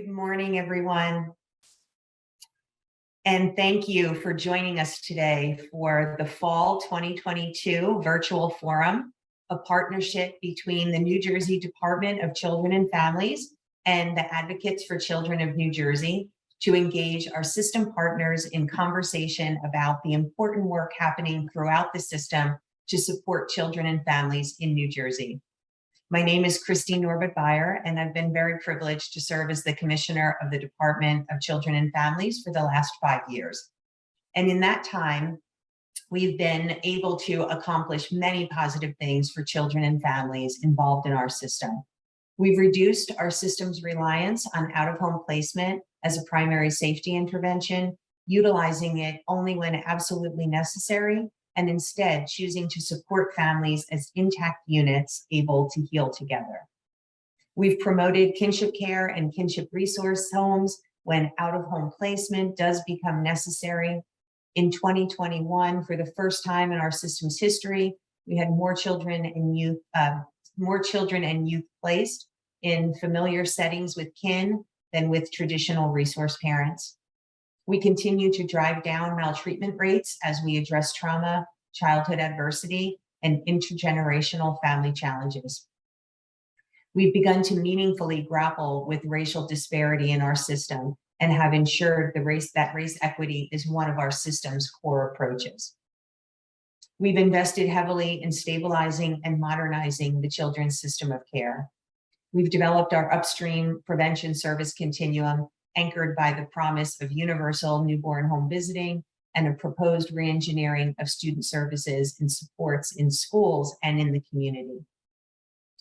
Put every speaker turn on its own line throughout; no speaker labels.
Good morning, everyone. And thank you for joining us today for the Fall 2022 Virtual Forum, a partnership between the New Jersey Department of Children and Families and the Advocates for Children of New Jersey to engage our system partners in conversation about the important work happening throughout the system to support children and families in New Jersey. My name is Christine Norbert-Beyer, and I've been very privileged to serve as the Commissioner of the Department of Children and Families for the last 5 years. And in that time, we've been able to accomplish many positive things for children and families involved in our system. We've reduced our system's reliance on out-of-home placement as a primary safety intervention, utilizing it only when absolutely necessary, and instead choosing to support families as intact units able to heal together. We've promoted kinship care and kinship resource homes when out-of-home placement does become necessary. In 2021, for the first time in our system's history, we had more children and youth placed in familiar settings with kin than with traditional resource parents. We continue to drive down maltreatment rates as we address trauma, childhood adversity, and intergenerational family challenges. We've begun to meaningfully grapple with racial disparity in our system and have ensured that race equity is one of our system's core approaches. We've invested heavily in stabilizing and modernizing the children's system of care. We've developed our upstream prevention service continuum anchored by the promise of universal newborn home visiting and a proposed reengineering of student services and supports in schools and in the community.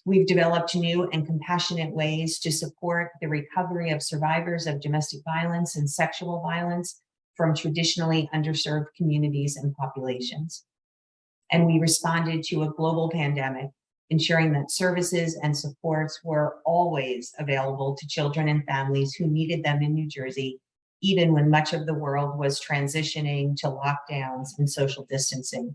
We've developed new and compassionate ways to support the recovery of survivors of domestic violence and sexual violence from traditionally underserved communities and populations. And we responded to a global pandemic, ensuring that services and supports were always available to children and families who needed them in New Jersey, even when much of the world was transitioning to lockdowns and social distancing.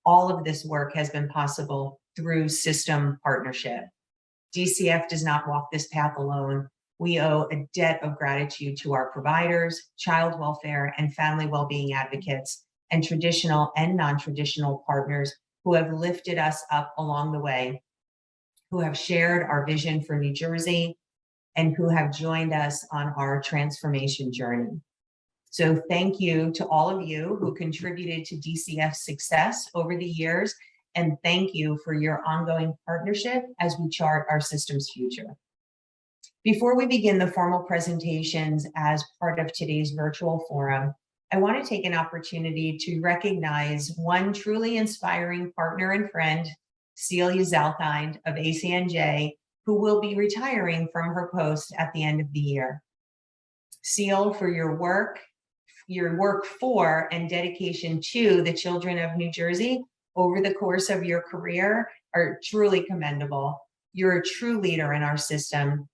All of this work has been possible through system partnership. DCF does not walk this path alone. We owe a debt of gratitude to our providers, child welfare and family well-being advocates, and traditional and non-traditional partners who have lifted us up along the way, who have shared our vision for New Jersey, and who have joined us on our transformation journey. So thank you to all of you who contributed to DCF's success over the years, and thank you for your ongoing partnership as we chart our system's future. Before we begin the formal presentations as part of today's virtual forum, I want to take an opportunity to recognize one truly inspiring partner and friend, Celia Zalkind of ACNJ, who will be retiring from her post at the end of the year. Celia, for your work for and dedication to the children of New Jersey over the course of your career are truly commendable. You're a true leader in our system,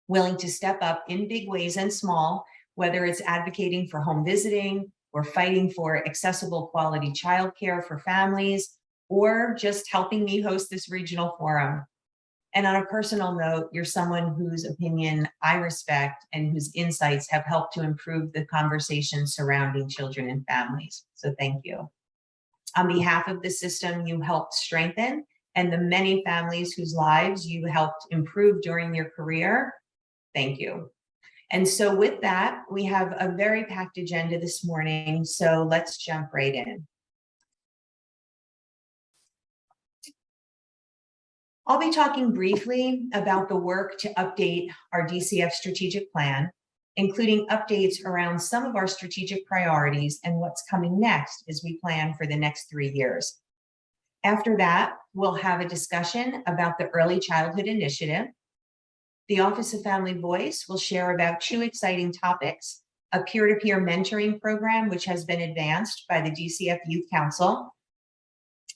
willing to step up in big ways and small, whether it's advocating for home visiting or fighting for accessible quality childcare for families, or just helping me host this regional forum. And on a personal note, you're someone whose opinion I respect and whose insights have helped to improve the conversation surrounding children and families. So thank you. On behalf of the system you helped strengthen and the many families whose lives you helped improve during your career, thank you. And so with that, we have a very packed agenda this morning, so let's jump right in. I'll be talking briefly about the work to update our DCF strategic plan, including updates around some of our strategic priorities and what's coming next as we plan for the next 3 years. After that, we'll have a discussion about the Early Childhood Initiative. The Office of Family Voice will share about 2 exciting topics: a peer-to-peer mentoring program, which has been advanced by the DCF Youth Council,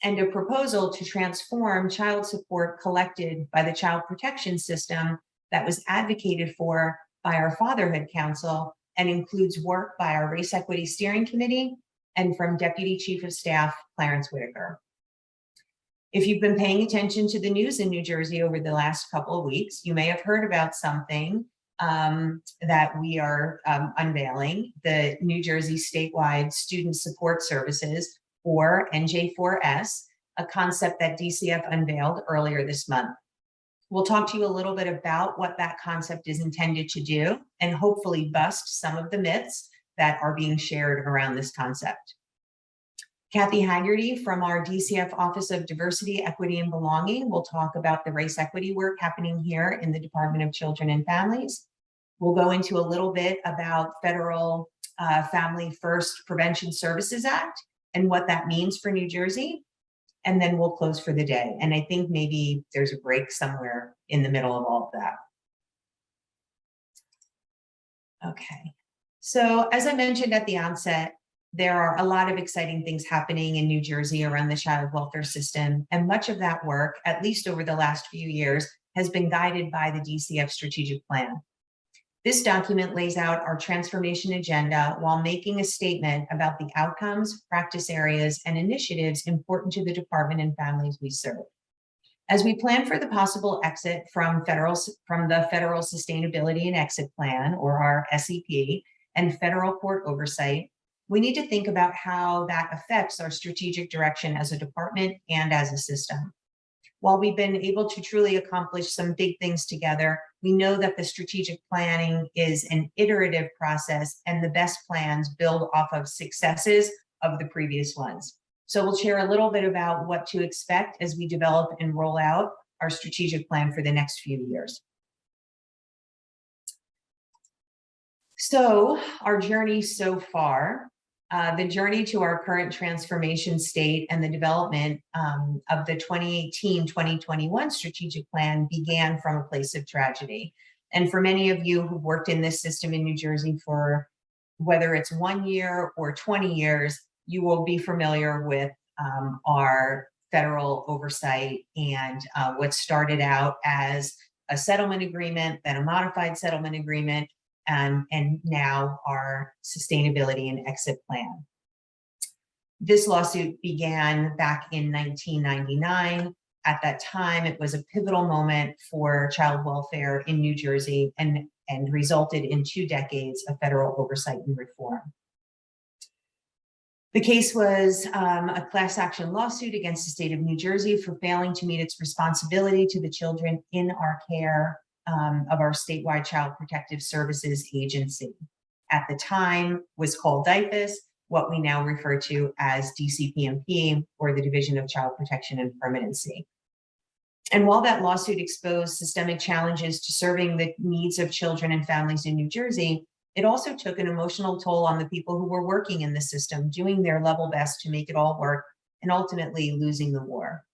and a proposal to transform child support collected by the Child Protection System that was advocated for by our Fatherhood Council and includes work by our Race Equity Steering Committee and from Deputy Chief of Staff Clarence Whitaker. If you've been paying attention to the news in New Jersey over the last couple of weeks, you may have heard about something that we are unveiling, the New Jersey Statewide Student Support Services, or NJ4S, a concept that DCF unveiled earlier this month. We'll talk to you a little bit about what that concept is intended to do and hopefully bust some of the myths that are being shared around this concept. Kathy Haggerty from our DCF Office of Diversity, Equity, and Belonging will talk about the race equity work happening here in the Department of Children and Families. We'll go into a little bit about Federal Family First Prevention Services Act and what that means for New Jersey. And then we'll close for the day. And I think maybe there's a break somewhere in the middle of all of that. Okay, so as I mentioned at the onset, there are a lot of exciting things happening in New Jersey around the child welfare system, and much of that work, at least over the last few years, has been guided by the DCF strategic plan. This document lays out our transformation agenda while making a statement about the outcomes, practice areas, and initiatives important to the department and families we serve. As we plan for the possible exit from the Federal Sustainability and Exit Plan, or our SEP, and federal court oversight, we need to think about how that affects our strategic direction as a department and as a system. While we've been able to truly accomplish some big things together, we know that the strategic planning is an iterative process, and the best plans build off of successes of the previous ones. So we'll share a little bit about what to expect as we develop and roll out our strategic plan for the next few years. So our journey so far, the journey to our current transformation state and the development of the 2018-2021 strategic plan began from a place of tragedy. And for many of you who've worked in this system in New Jersey for whether it's 1 year or 20 years, you will be familiar with our federal oversight and what started out as a settlement agreement, then a modified settlement agreement, and now our sustainability and exit plan. This lawsuit began back in 1999. At that time, it was a pivotal moment for child welfare in New Jersey and resulted in 2 decades of federal oversight and reform. The case was a class action lawsuit against the state of New Jersey for failing to meet its responsibility to the children in our care of our statewide Child Protective Services Agency. At the time was called DIPUS, what we now refer to as DCPMP, or the Division of Child Protection and Permanency. And while that lawsuit exposed systemic challenges to serving the needs of children and families in New Jersey, it also took an emotional toll on the people who were working in the system, doing their level best to make it all work, and ultimately losing the war.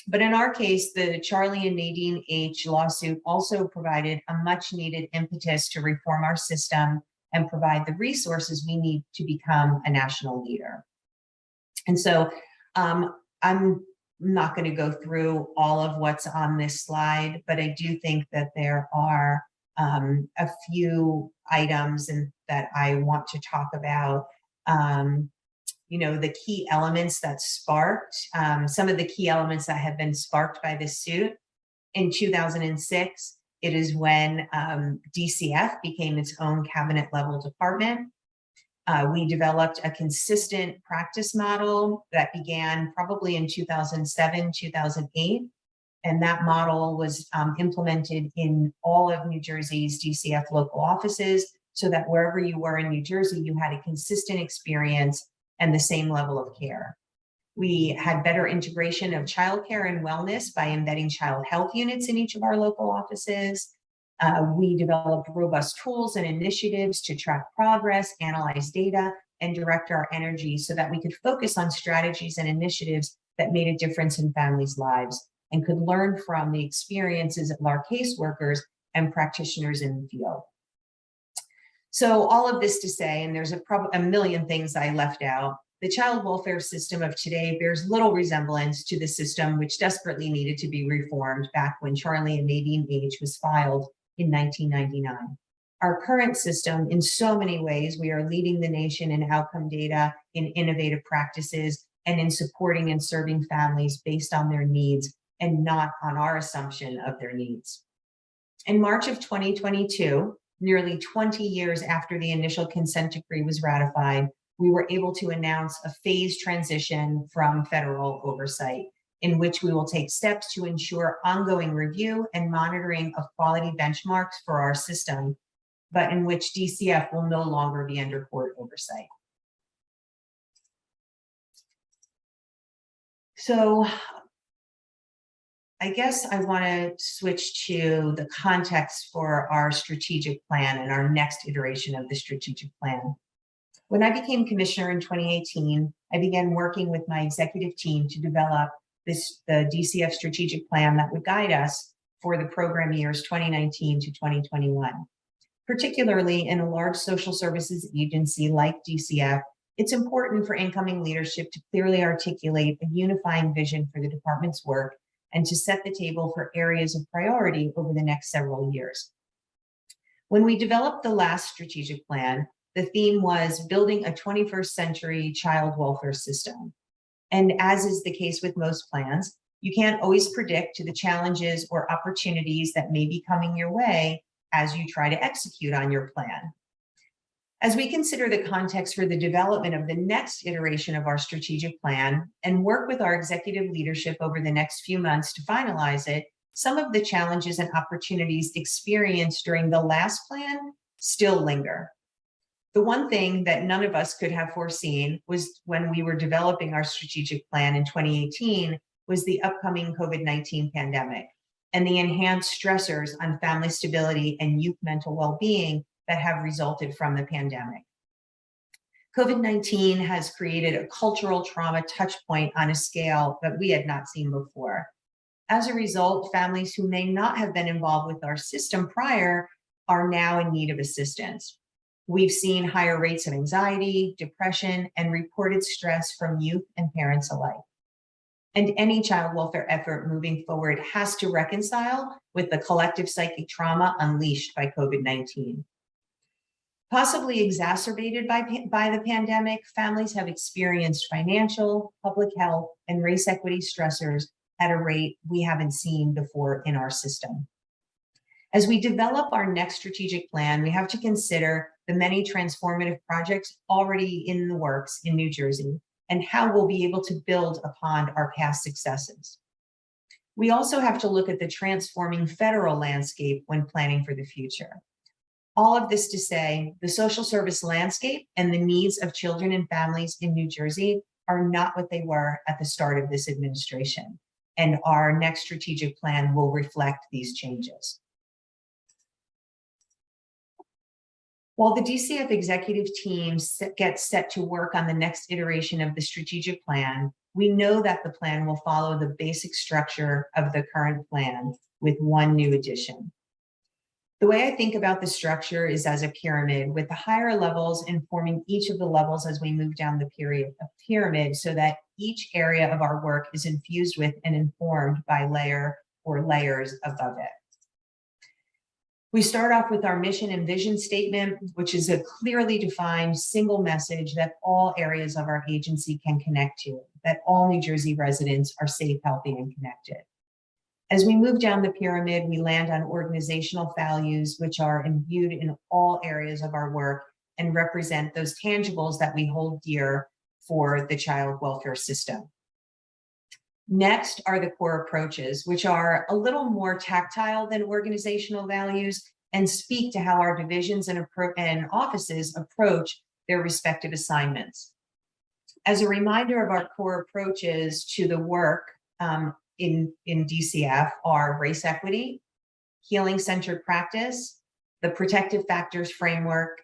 But in our case, the Charlie and Nadine H. lawsuit also provided a much needed impetus to reform our system and provide the resources we need to become a national leader. And so I'm not going to go through all of what's on this slide, but I do think that there are a few items that I want to talk about. You know, the key elements that sparked, some of the key elements that have been sparked by this suit. In 2006, it is when DCF became its own cabinet level department. We developed a consistent practice model that began probably in 2007, 2008. And that model was implemented in all of New Jersey's DCF local offices, so that wherever you were in New Jersey, you had a consistent experience and the same level of care. We had better integration of childcare and wellness by embedding child health units in each of our local offices. We developed robust tools and initiatives to track progress, analyze data, and direct our energy so that we could focus on strategies and initiatives that made a difference in families' lives and could learn from the experiences of our caseworkers and practitioners in the field. So all of this to say, and there's a million things I left out, the child welfare system of today bears little resemblance to the system which desperately needed to be reformed back when Charlie and Nadine H. was filed in 1999. Our current system, in so many ways, we are leading the nation in outcome data, in innovative practices, and in supporting and serving families based on their needs and not on our assumption of their needs. In March of 2022, nearly 20 years after the initial consent decree was ratified, we were able to announce a phased transition from federal oversight, in which we will take steps to ensure ongoing review and monitoring of quality benchmarks for our system, but in which DCF will no longer be under court oversight. So I guess I want to switch to the context for our strategic plan and our next iteration of the strategic plan. When I became commissioner in 2018, I began working with my executive team to develop the DCF strategic plan that would guide us for the program years 2019 to 2021. Particularly in a large social services agency like DCF, it's important for incoming leadership to clearly articulate a unifying vision for the department's work and to set the table for areas of priority over the next several years. When we developed the last strategic plan, the theme was building a 21st century child welfare system. And as is the case with most plans, you can't always predict the challenges or opportunities that may be coming your way as you try to execute on your plan. As we consider the context for the development of the next iteration of our strategic plan and work with our executive leadership over the next few months to finalize it, some of the challenges and opportunities experienced during the last plan still linger. The one thing that none of us could have foreseen was when we were developing our strategic plan in 2018 was the upcoming COVID-19 pandemic and the enhanced stressors on family stability and youth mental well-being that have resulted from the pandemic. COVID-19 has created a cultural trauma touchpoint on a scale that we had not seen before. As a result, families who may not have been involved with our system prior are now in need of assistance. We've seen higher rates of anxiety, depression, and reported stress from youth and parents alike. And any child welfare effort moving forward has to reconcile with the collective psychic trauma unleashed by COVID-19. Possibly exacerbated by the pandemic, families have experienced financial, public health, and race equity stressors at a rate we haven't seen before in our system. As we develop our next strategic plan, we have to consider the many transformative projects already in the works in New Jersey and how we'll be able to build upon our past successes. We also have to look at the transforming federal landscape when planning for the future. All of this to say, the social service landscape and the needs of children and families in New Jersey are not what they were at the start of this administration, and our next strategic plan will reflect these changes. While the DCF executive team gets set to work on the next iteration of the strategic plan, we know that the plan will follow the basic structure of the current plan with one new addition. The way I think about the structure is as a pyramid, with the higher levels informing each of the levels as we move down the pyramid so that each area of our work is infused with and informed by layer or layers above it. We start off with our mission and vision statement, which is a clearly defined single message that all areas of our agency can connect to, that all New Jersey residents are safe, healthy, and connected. As we move down the pyramid, we land on organizational values, which are imbued in all areas of our work and represent those tangibles that we hold dear for the child welfare system. Next are the core approaches, which are a little more tactile than organizational values and speak to how our divisions and offices approach their respective assignments. As a reminder of our core approaches to the work in DCF are race equity, healing-centered practice, the protective factors framework,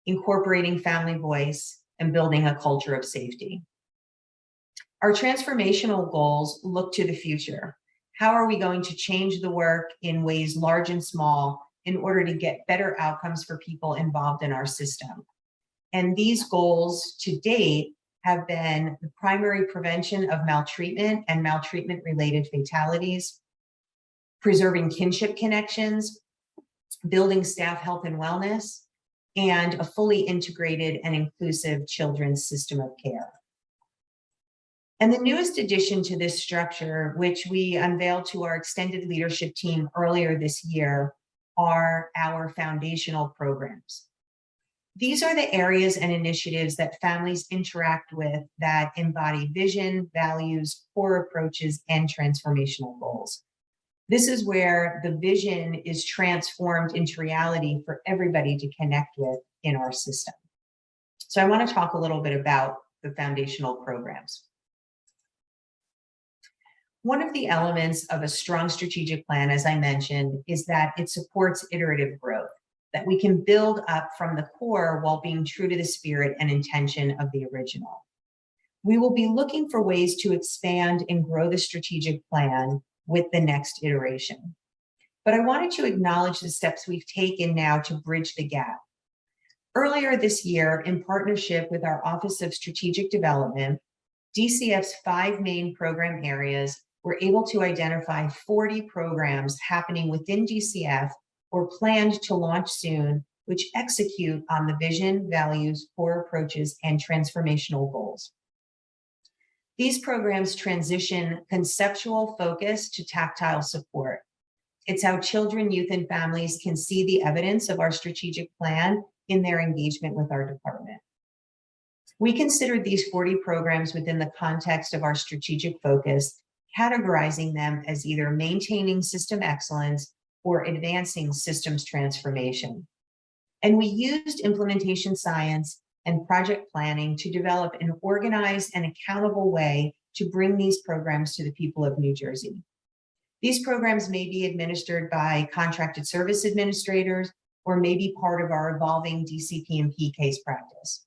incorporating family voice, and building a culture of safety. Our transformational goals look to the future. How are we going to change the work in ways large and small in order to get better outcomes for people involved in our system? And these goals to date have been the primary prevention of maltreatment and maltreatment-related fatalities, preserving kinship connections, building staff health and wellness, and a fully integrated and inclusive children's system of care. And the newest addition to this structure, which we unveiled to our extended leadership team earlier this year, are our foundational programs. These are the areas and initiatives that families interact with that embody vision, values, core approaches, and transformational goals. This is where the vision is transformed into reality for everybody to connect with in our system. So I want to talk a little bit about the foundational programs. One of the elements of a strong strategic plan, as I mentioned, is that it supports iterative growth, that we can build up from the core while being true to the spirit and intention of the original. We will be looking for ways to expand and grow the strategic plan with the next iteration. But I wanted to acknowledge the steps we've taken now to bridge the gap. Earlier this year, in partnership with our Office of Strategic Development, DCF's 5 main program areas were able to identify 40 programs happening within DCF or planned to launch soon, which execute on the vision, values, core approaches, and transformational goals. These programs transition conceptual focus to tactile support. It's how children, youth, and families can see the evidence of our strategic plan in their engagement with our department. We considered these 40 programs within the context of our strategic focus, categorizing them as either maintaining system excellence or advancing systems transformation. And we used implementation science and project planning to develop an organized and accountable way to bring these programs to the people of New Jersey. These programs may be administered by contracted service administrators or may be part of our evolving DCP&P case practice.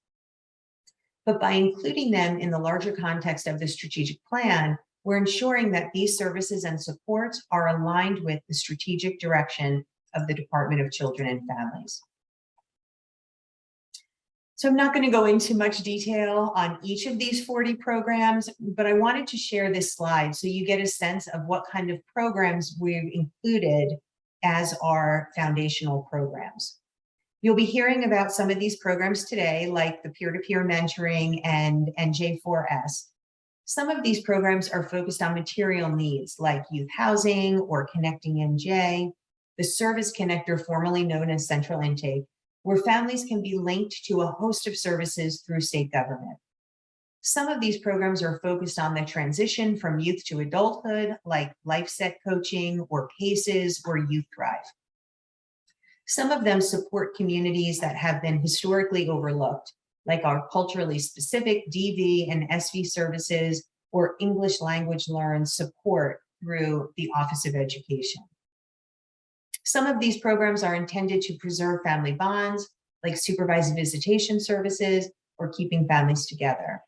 But by including them in the larger context of the strategic plan, we're ensuring that these services and supports are aligned with the strategic direction of the Department of Children and Families. So I'm not going to go into much detail on each of these 40 programs, but I wanted to share this slide so you get a sense of what kind of programs we've included as our foundational programs. You'll be hearing about some of these programs today, like the peer-to-peer mentoring and J4S. Some of these programs are focused on material needs like youth housing or Connecting NJ, the Service Connector, formerly known as Central Intake, where families can be linked to a host of services through state government. Some of these programs are focused on the transition from youth to adulthood, like Life Set Coaching or PACES or Youth Thrive. Some of them support communities that have been historically overlooked, like our culturally specific DV and SV services or English language learn support through the Office of Education. Some of these programs are intended to preserve family bonds, like supervised visitation services or keeping families together.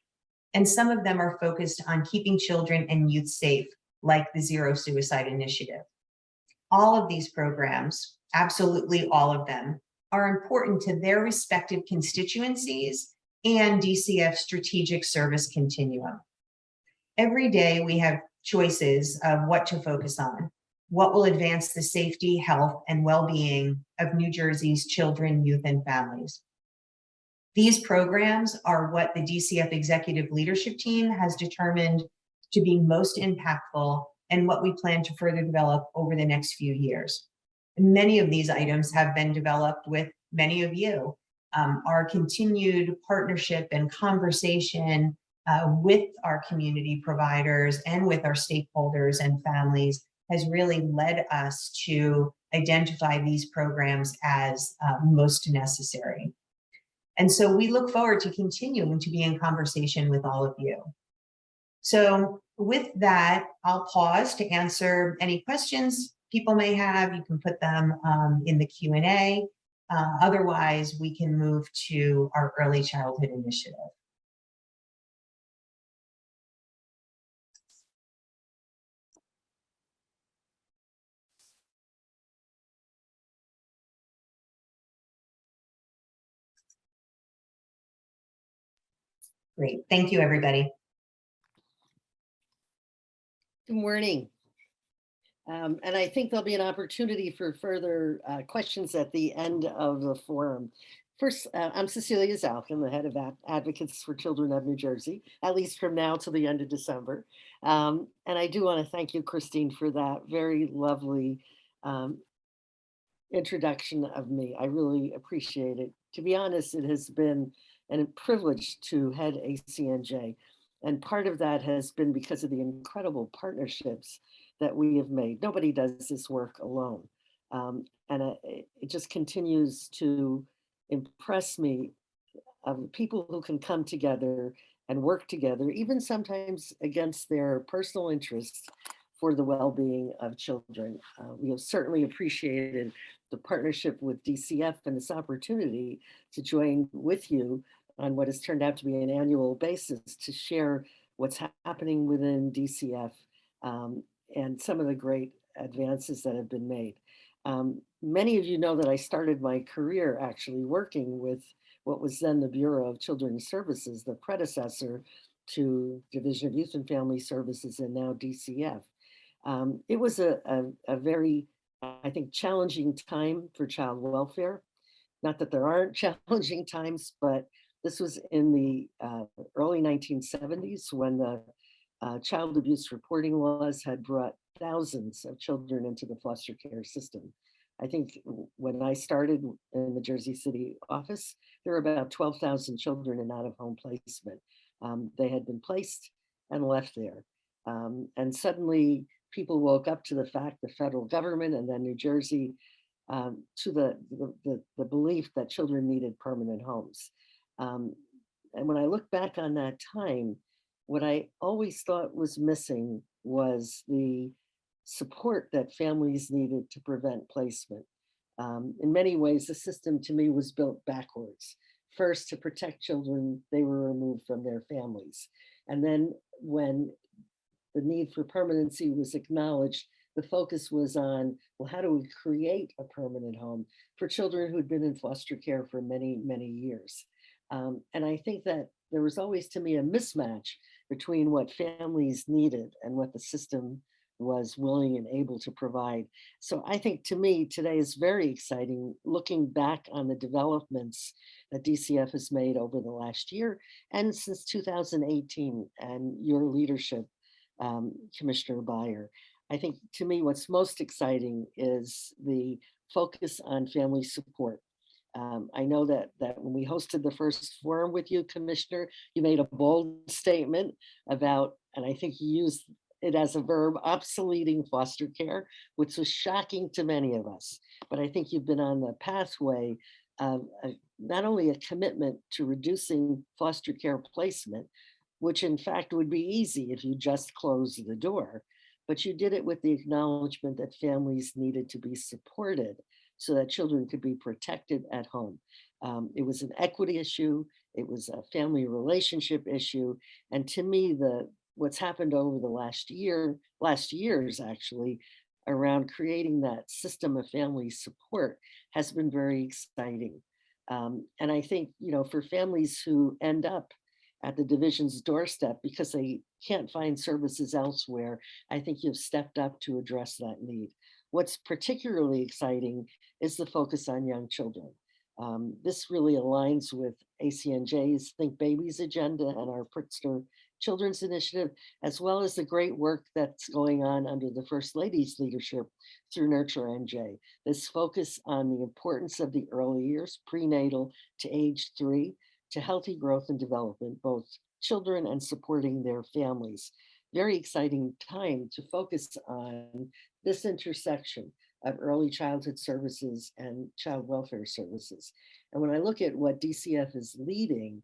And some of them are focused on keeping children and youth safe, like the Zero Suicide Initiative. All of these programs, absolutely all of them, are important to their respective constituencies and DCF strategic service continuum. Every day we have choices of what to focus on, what will advance the safety, health, and well-being of New Jersey's children, youth, and families. These programs are what the DCF executive leadership team has determined to be most impactful and what we plan to further develop over the next few years. Many of these items have been developed with many of you. Our continued partnership and conversation with our community providers and with our stakeholders and families has really led us to identify these programs as most necessary. And so we look forward to continuing to be in conversation with all of you. So with that, I'll pause to answer any questions people may have. You can put them in the Q&A. Otherwise, we can move to our early childhood initiative. Great, thank you, everybody.
Good morning. And I think there'll be an opportunity for further questions at the end of the forum. First, I'm Cecilia Zalkin, the head of Advocates for Children of New Jersey, at least from now till the end of December. And I do want to thank you, Christine, for that very lovely introduction of me. I really appreciate it. To be honest, it has been a privilege to head ACNJ. And part of that has been because of the incredible partnerships that we have made. Nobody does this work alone. It just continues to impress me of people who can come together and work together, even sometimes against their personal interests, for the well-being of children. We have certainly appreciated the partnership with DCF and this opportunity to join with you on what has turned out to be an annual basis to share what's happening within DCF, and some of the great advances that have been made. Many of you know that I started my career actually working with what was then the Bureau of Children's Services, the predecessor to Division of Youth and Family Services, and now DCF. It was a very, I think, challenging time for child welfare. Not that there aren't challenging times, but this was in the early 1970s when the child abuse reporting laws had brought thousands of children into the foster care system. I think when I started in the Jersey City office, there were about 12,000 children in out-of-home placement. They had been placed and left there. And suddenly people woke up to the fact, the federal government and then New Jersey, to the belief that children needed permanent homes. And when I look back on that time, what I always thought was missing was the support that families needed to prevent placement. In many ways, the system to me was built backwards. First, to protect children, they were removed from their families. And then when the need for permanency was acknowledged, the focus was on, well, how do we create a permanent home for children who had been in foster care for many, many years? And I think that there was always, to me, a mismatch between what families needed and what the system was willing and able to provide. So I think, to me, today is very exciting, looking back on the developments that DCF has made over the last year and since 2018 and your leadership, Commissioner Byer. I think, to me, what's most exciting is the focus on family support. I know that when we hosted the first forum with you, Commissioner, you made a bold statement about, and I think you used it as a verb, obsoleting foster care, which was shocking to many of us. But I think you've been on the pathway of not only a commitment to reducing foster care placement, which in fact would be easy if you just closed the door, but you did it with the acknowledgement that families needed to be supported so that children could be protected at home. It was an equity issue, it was a family relationship issue, and to me, what's happened over the last years actually, around creating that system of family support has been very exciting. And I think, for families who end up at the division's doorstep because they can't find services elsewhere, I think you've stepped up to address that need. What's particularly exciting is the focus on young children. This really aligns with ACNJ's Think Babies agenda and our Pritzker Children's Initiative, as well as the great work that's going on under the First Lady's leadership through Nurture NJ. This focus on the importance of the early years, prenatal to age 3, to healthy growth and development, both children and supporting their families. Very exciting time to focus on this intersection of early childhood services and child welfare services. And when I look at what DCF is leading,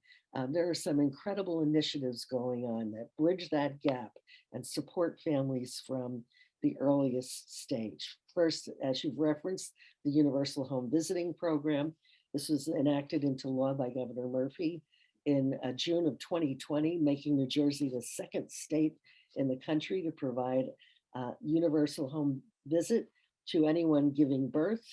there are some incredible initiatives going on that bridge that gap and support families from the earliest stage. First, as you've referenced, the Universal Home Visiting Program. This was enacted into law by Governor Murphy in June of 2020, making New Jersey the second state in the country to provide a universal home visit to anyone giving birth,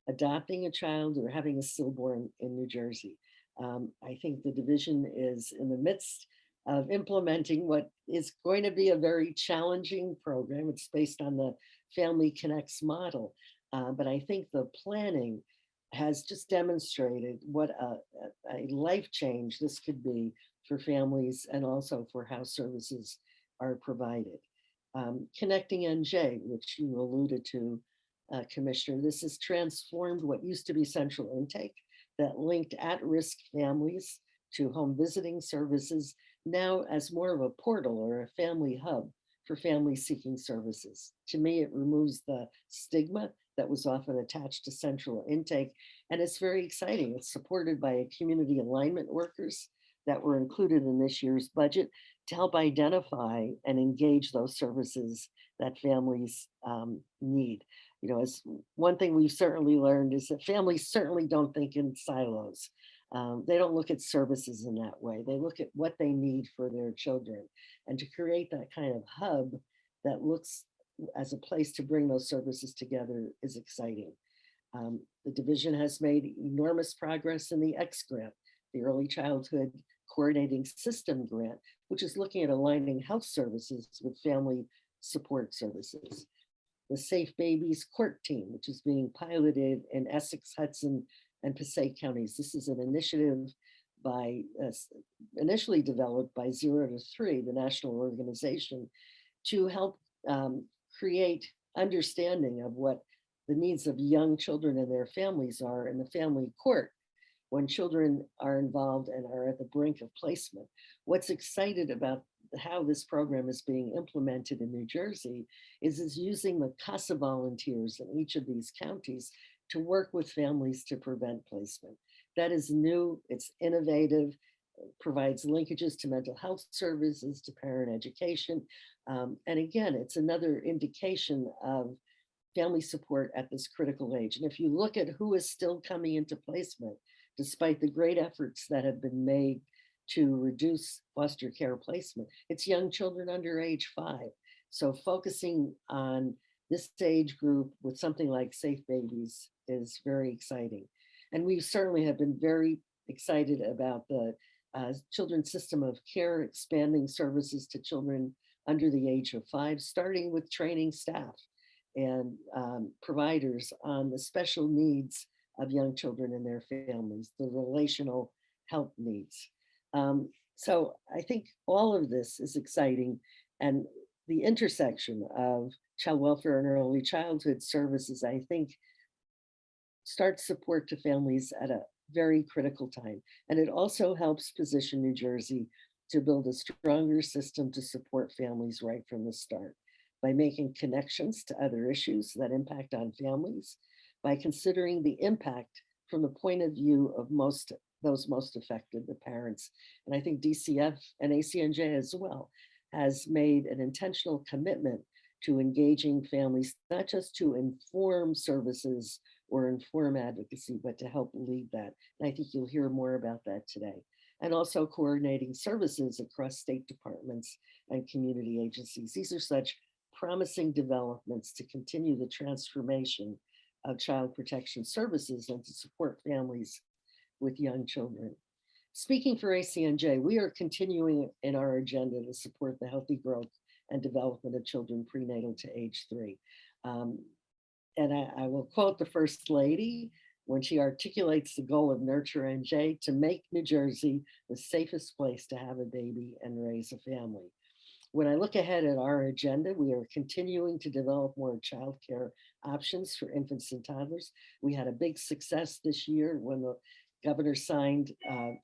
adopting a child, or having a stillborn in New Jersey. I think the division is in the midst of implementing what is going to be a very challenging program. It's based on the Family Connects model, but I think the planning has just demonstrated what a life change this could be for families and also for how services are provided. Connecting NJ, which you alluded to, Commissioner. This has transformed what used to be central intake that linked at-risk families to home visiting services, now as more of a portal or a family hub for families seeking services. To me, it removes the stigma that was often attached to central intake, and it's very exciting. It's supported by community alignment workers that were included in this year's budget to help identify and engage those services that families need. You know, as one thing we've certainly learned is that families certainly don't think in silos. They don't look at services in that way. They look at what they need for their children. And to create that kind of hub that looks as a place to bring those services together is exciting. The division has made enormous progress in the X grant, the Early Childhood Coordinating System grant, which is looking at aligning health services with family support services. The Safe Babies Court Team, which is being piloted in Essex, Hudson, and Passaic counties. This is an initiative by initially developed by 0 to 3, the national organization, to help create understanding of what the needs of young children and their families are in the family court when children are involved and are at the brink of placement. What's excited about how this program is being implemented in New Jersey is using the CASA volunteers in each of these counties to work with families to prevent placement. That is new, it's innovative, provides linkages to mental health services, to parent education. And again, it's another indication of family support at this critical age. And if you look at who is still coming into placement, despite the great efforts that have been made to reduce foster care placement, it's young children under age 5. So focusing on this age group with something like Safe Babies is very exciting. And we certainly have been very excited about the Children's System of Care expanding services to children under the age of 5, starting with training staff and providers on the special needs of young children and their families, the relational help needs. So I think all of this is exciting, and the intersection of child welfare and early childhood services, I think, starts support to families at a very critical time. And it also helps position New Jersey to build a stronger system to support families right from the start by making connections to other issues that impact on families, by considering the impact from the point of view of those most affected, the parents. And I think DCF and ACNJ as well has made an intentional commitment to engaging families, not just to inform services or inform advocacy, but to help lead that. And I think you'll hear more about that today. And also coordinating services across state departments and community agencies. These are such promising developments to continue the transformation of child protection services and to support families with young children. Speaking for ACNJ, we are continuing in our agenda to support the healthy growth and development of children prenatal to age 3. And I will quote the First Lady when she articulates the goal of Nurture NJ to make New Jersey the safest place to have a baby and raise a family. When I look ahead at our agenda, we are continuing to develop more childcare options for infants and toddlers. We had a big success this year when the governor signed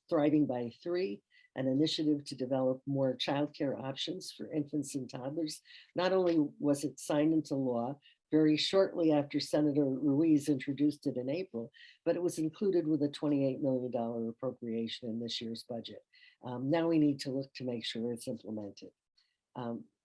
Thriving by 3, an initiative to develop more childcare options for infants and toddlers. Not only was it signed into law very shortly after Senator Ruiz introduced it in April, but it was included with a $28 million appropriation in this year's budget. Now we need to look to make sure it's implemented.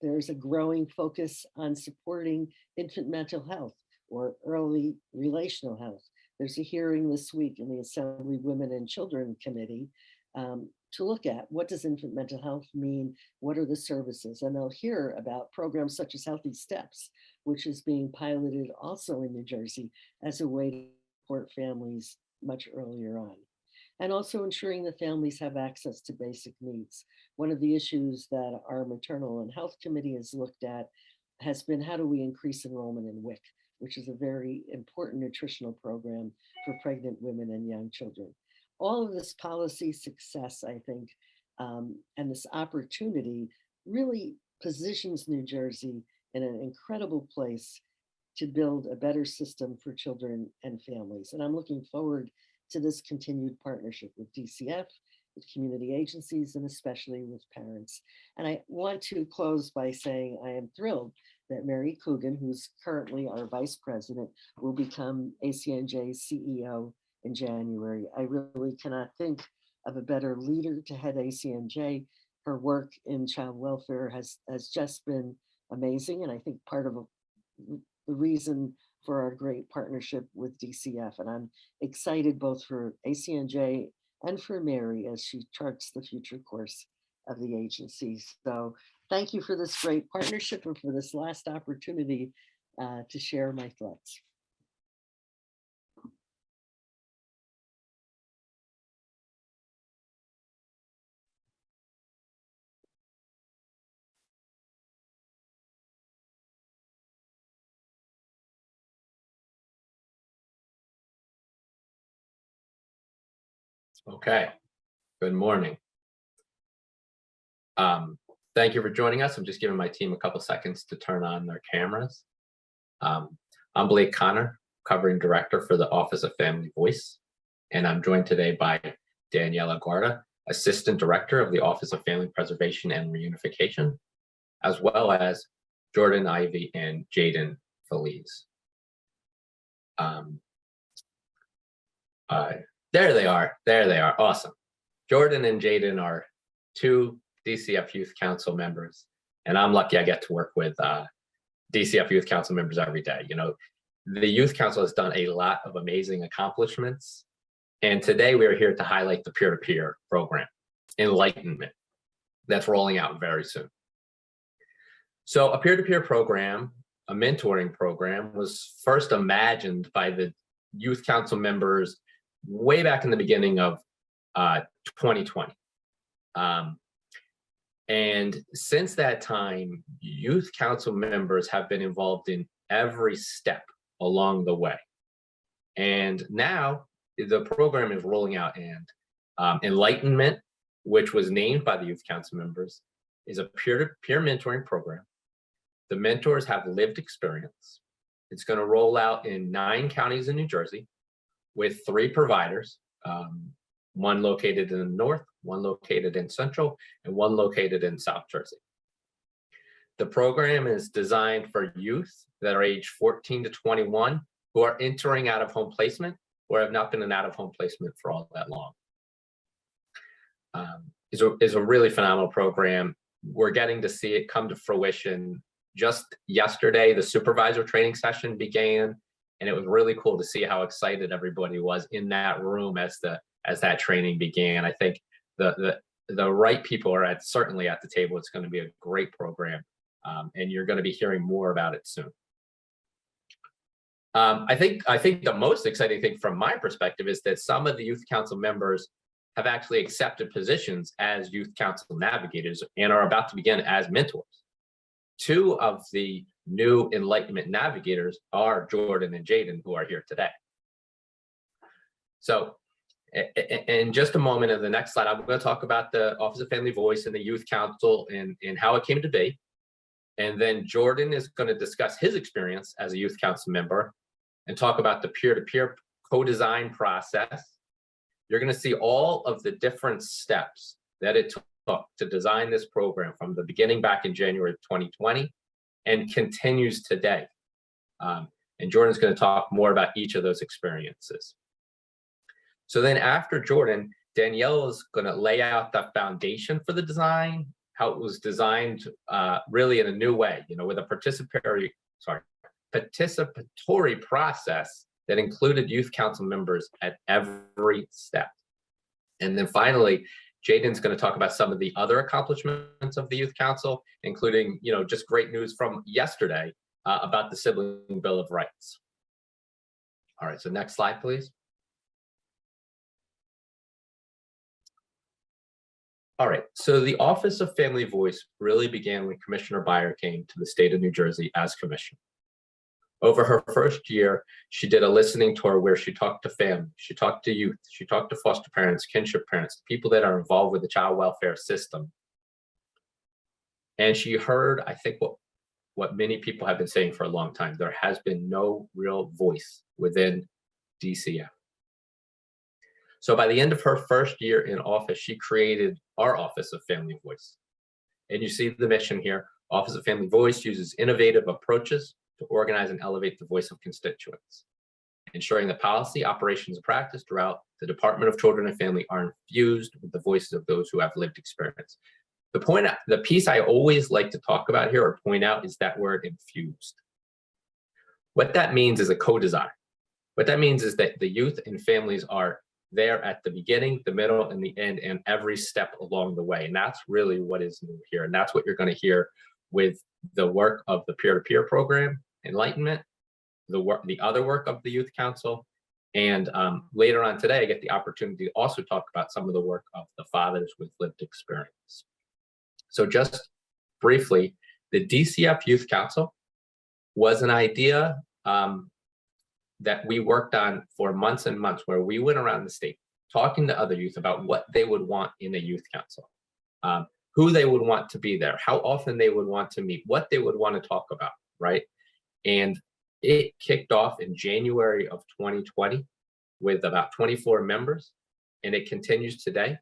There's a growing focus on supporting infant mental health or early relational health. There's a hearing this week in the Assembly Women and Children Committee to look at what does infant mental health mean, what are the services, and they'll hear about programs such as Healthy Steps, which is being piloted also in New Jersey as a way to support families much earlier on. And also ensuring that families have access to basic needs. One of the issues that our Maternal and Health Committee has looked at has been how do we increase enrollment in WIC, which is a very important nutritional program for pregnant women and young children. All of this policy success, I think, and this opportunity really positions New Jersey in an incredible place to build a better system for children and families. And I'm looking forward to this continued partnership with DCF, with community agencies, and especially with parents. And I want to close by saying I am thrilled that Mary Coogan, who's currently our vice president, will become ACNJ CEO in January. I really cannot think of a better leader to head ACNJ. Her work in child welfare has just been amazing, and I think part of the reason for our great partnership with DCF. And I'm excited both for ACNJ and for Mary as she charts the future course of the agency. So thank you for this great partnership and for this last opportunity to share my thoughts.
Okay, good morning. Thank you for joining us. I'm just giving my team a couple seconds to turn on their cameras. I'm Blake Connor, covering director for the Office of Family Voice, and I'm joined today by Daniela Guarda, assistant director of the Office of Family Preservation and Reunification, as well as Jordan Ivy and Jaden Feliz. There they are. Awesome. Jordan and Jaden are two DCF Youth Council members, and I'm lucky I get to work with DCF Youth Council members every day. You know, the Youth Council has done a lot of amazing accomplishments, and today we are here to highlight the peer-to-peer program, Enlightenment, that's rolling out very soon. So a peer-to-peer program, a mentoring program, was first imagined by the Youth Council members way back in the beginning of 2020. And since that time, Youth Council members have been involved in every step along the way. And now the program is rolling out, and Enlightenment, which was named by the Youth Council members, is a peer-to-peer mentoring program. The mentors have lived experience. It's going to roll out in 9 counties in New Jersey with 3 providers, one located in the north, one located in central, and one located in South Jersey. The program is designed for youth that are age 14 to 21 who are entering out-of-home placement or have not been in out-of-home placement for all that long. It's a really phenomenal program. We're getting to see it come to fruition. Just yesterday, the supervisor training session began, and it was really cool to see how excited everybody was in that room as that training began. I think the right people are certainly at the table. It's going to be a great program, and you're going to be hearing more about it soon. I think the most exciting thing from my perspective is that some of the Youth Council members have actually accepted positions as Youth Council navigators and are about to begin as mentors. 2 of the new Enlightenment navigators are Jordan and Jaden, who are here today. So in just a moment, in the next slide, I'm going to talk about the Office of Family Voice and the Youth Council and how it came to be. And then Jordan is going to discuss his experience as a Youth Council member and talk about the peer-to-peer co-design process. You're going to see all of the different steps that it took to design this program from the beginning back in January of 2020 and continues today. And Jordan's going to talk more about each of those experiences. So then after Jordan, Danielle is going to lay out the foundation for the design, how it was designed really in a new way, you know, with a participatory process that included Youth Council members at every step. And then finally, Jaden's going to talk about some of the other accomplishments of the Youth Council, including, you know, just great news from yesterday about the Sibling Bill of Rights. All right, so next slide, please. All right, so the Office of Family Voice really began when Commissioner Beyer came to the state of New Jersey as commissioner. Over her first year, she did a listening tour where she talked to families, she talked to youth, she talked to foster parents, kinship parents, people that are involved with the child welfare system. And she heard, I think, what many people have been saying for a long time. There has been no real voice within DCF. So by the end of her first year in office, she created our Office of Family Voice. And you see the mission here. Office of Family Voice uses innovative approaches to organize and elevate the voice of constituents, ensuring that policy, operations, and practice throughout the Department of Children and Family are infused with the voices of those who have lived experience. The piece I always like to talk about here or point out is that word infused. What that means is a co-design. What that means is that the youth and families are there at the beginning, the middle, and the end, and every step along the way. And that's really what is new here. And that's what you're going to hear with the work of the peer-to-peer program, Enlightenment, the other work of the Youth Council. And later on today, I get the opportunity to also talk about some of the work of the fathers with lived experience. So just briefly, the DCF Youth Council was an idea that we worked on for months and months, where we went around the state talking to other youth about what they would want in a youth council, who they would want to be there, how often they would want to meet, what they would want to talk about, right? And it kicked off in January of 2020 with about 24 members, and it continues today.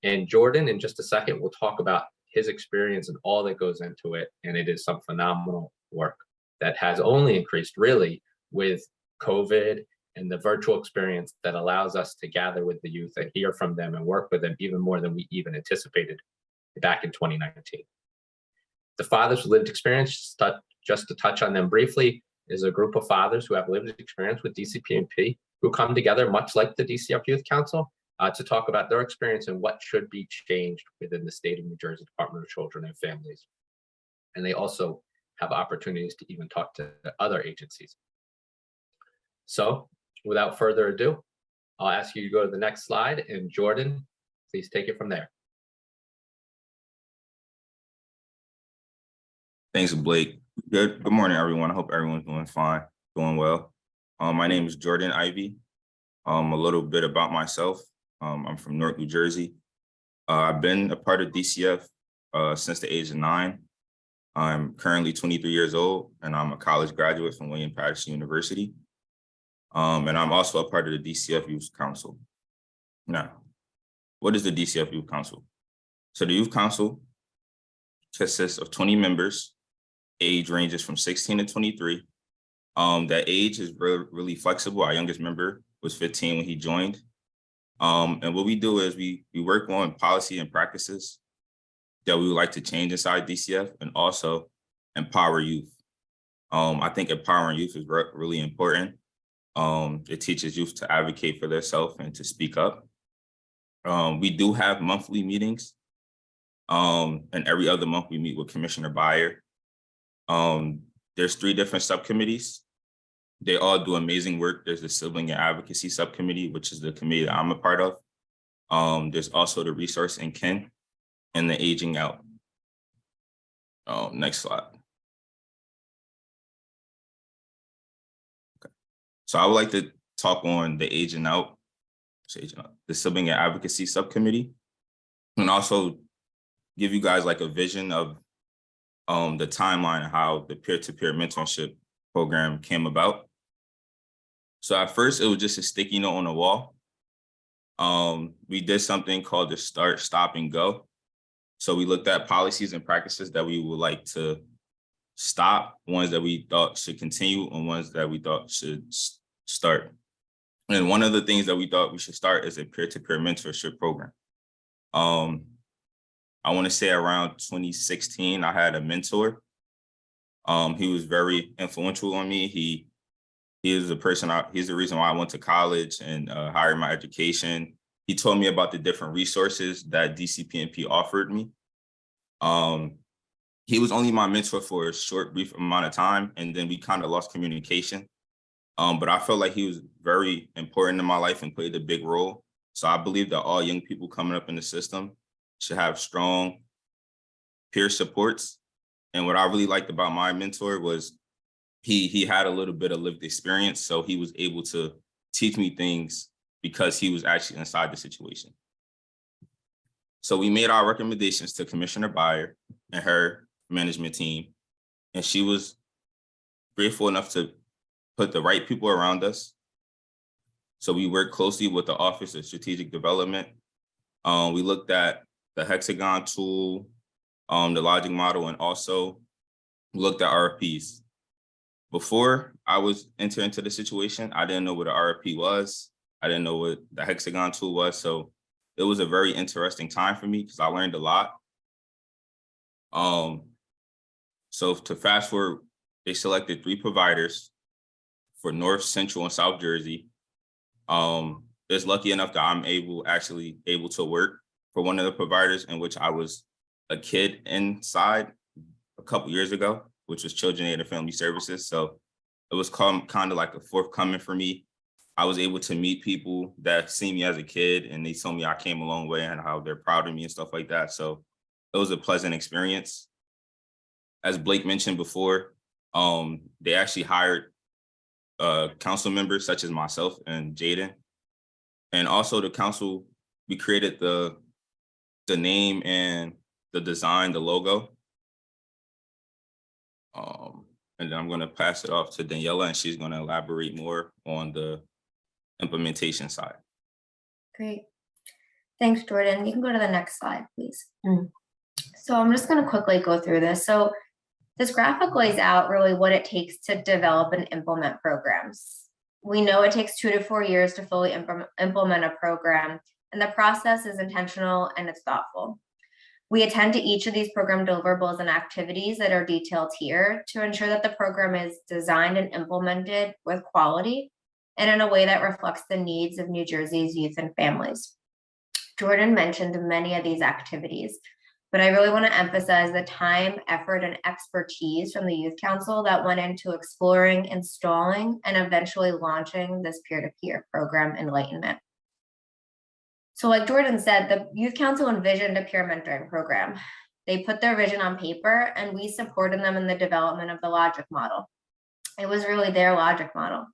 And Jordan, in just a second, will talk about his experience and all that goes into it. And it is some phenomenal work that has only increased really with COVID and the virtual experience that allows us to gather with the youth and hear from them and work with them even more than we even anticipated back in 2019. The Fathers with Lived Experience, just to touch on them briefly, is a group of fathers who have lived experience with DCP&P who come together, much like the DCF Youth Council, to talk about their experience and what should be changed within the state of New Jersey Department of Children and Families. And they also have opportunities to even talk to other agencies. So without further ado, I'll ask you to go to the next slide, and Jordan, please take it from there.
Thanks, Blake. Good morning, everyone. I hope everyone's doing fine, doing well. My name is Jordan Ivy. A little bit about myself. I'm from North New Jersey. I've been a part of DCF since the age of 9. I'm currently 23 years old, and I'm a college graduate from William Patterson University. And I'm also a part of the DCF Youth Council. Now, what is the DCF Youth Council? So the Youth Council consists of 20 members. Age ranges from 16 to 23. That age is really flexible. Our youngest member was 15 when he joined. And what we do is we work on policy and practices that we would like to change inside DCF, and also empower youth. I think empowering youth is really important. It teaches youth to advocate for themselves and to speak up. We do have monthly meetings, and every other month we meet with Commissioner Byer. There's 3 different subcommittees. They all do amazing work. There's the Sibling and Advocacy Subcommittee, which is the committee that I'm a part of. There's also the Resource and Kin and the Aging Out. Next slide. Okay. So I would like to talk on the Aging Out, the Sibling and Advocacy Subcommittee, and also give you guys like a vision of the timeline of how the peer-to-peer mentorship program came about. So at first it was just a sticky note on the wall. We did something called the Start, Stop, and Go. So we looked at policies and practices that we would like to stop, ones that we thought should continue, and ones that we thought should start. And one of the things that we thought we should start is a peer-to-peer mentorship program. I want to say around 2016, I had a mentor. He was very influential on me. He is the person, he's the reason why I went to college and higher my education. He told me about the different resources that DCP&P offered me. He was only my mentor for a short, brief amount of time, and then we kind of lost communication. But I felt like he was very important in my life and played a big role. So I believe that all young people coming up in the system should have strong peer supports. And what I really liked about my mentor was he had a little bit of lived experience, so he was able to teach me things because he was actually inside the situation. So we made our recommendations to Commissioner Byer and her management team, and she was grateful enough to put the right people around us. So we worked closely with the Office of Strategic Development. We looked at the hexagon tool, the logic model, and also looked at RFPs. Before I was entering into the situation, I didn't know what an RFP was. I didn't know what the hexagon tool was. So it was a very interesting time for me because I learned a lot. So to fast forward, they selected 3 providers for North, Central, and South Jersey. It's lucky enough that I'm able to work for one of the providers in which I was a kid inside a couple years ago, which was Children Aid and Family Services. So it was kind of like a forthcoming for me. I was able to meet people that see me as a kid, and they told me I came a long way and how they're proud of me and stuff like that. So it was a pleasant experience. As Blake mentioned before, they actually hired council members such as myself and Jaden. And also the council, we created the name and the design, the logo. And then I'm going to pass it off to Daniela, and she's going to elaborate more on the implementation side.
Great. Thanks, Jordan. You can go to the next slide, please. So I'm just going to quickly go through this. So this graphic lays out really what it takes to develop and implement programs. We know it takes 2 to 4 years to fully implement a program, and the process is intentional and it's thoughtful. We attend to each of these program deliverables and activities that are detailed here to ensure that the program is designed and implemented with quality and in a way that reflects the needs of New Jersey's youth and families. Jordan mentioned many of these activities, but I really want to emphasize the time, effort, and expertise from the Youth Council that went into exploring, installing, and eventually launching this peer-to-peer program Enlightenment. So like Jordan said, the Youth Council envisioned a peer mentoring program. They put their vision on paper, and we supported them in the development of the logic model. It was really their logic model.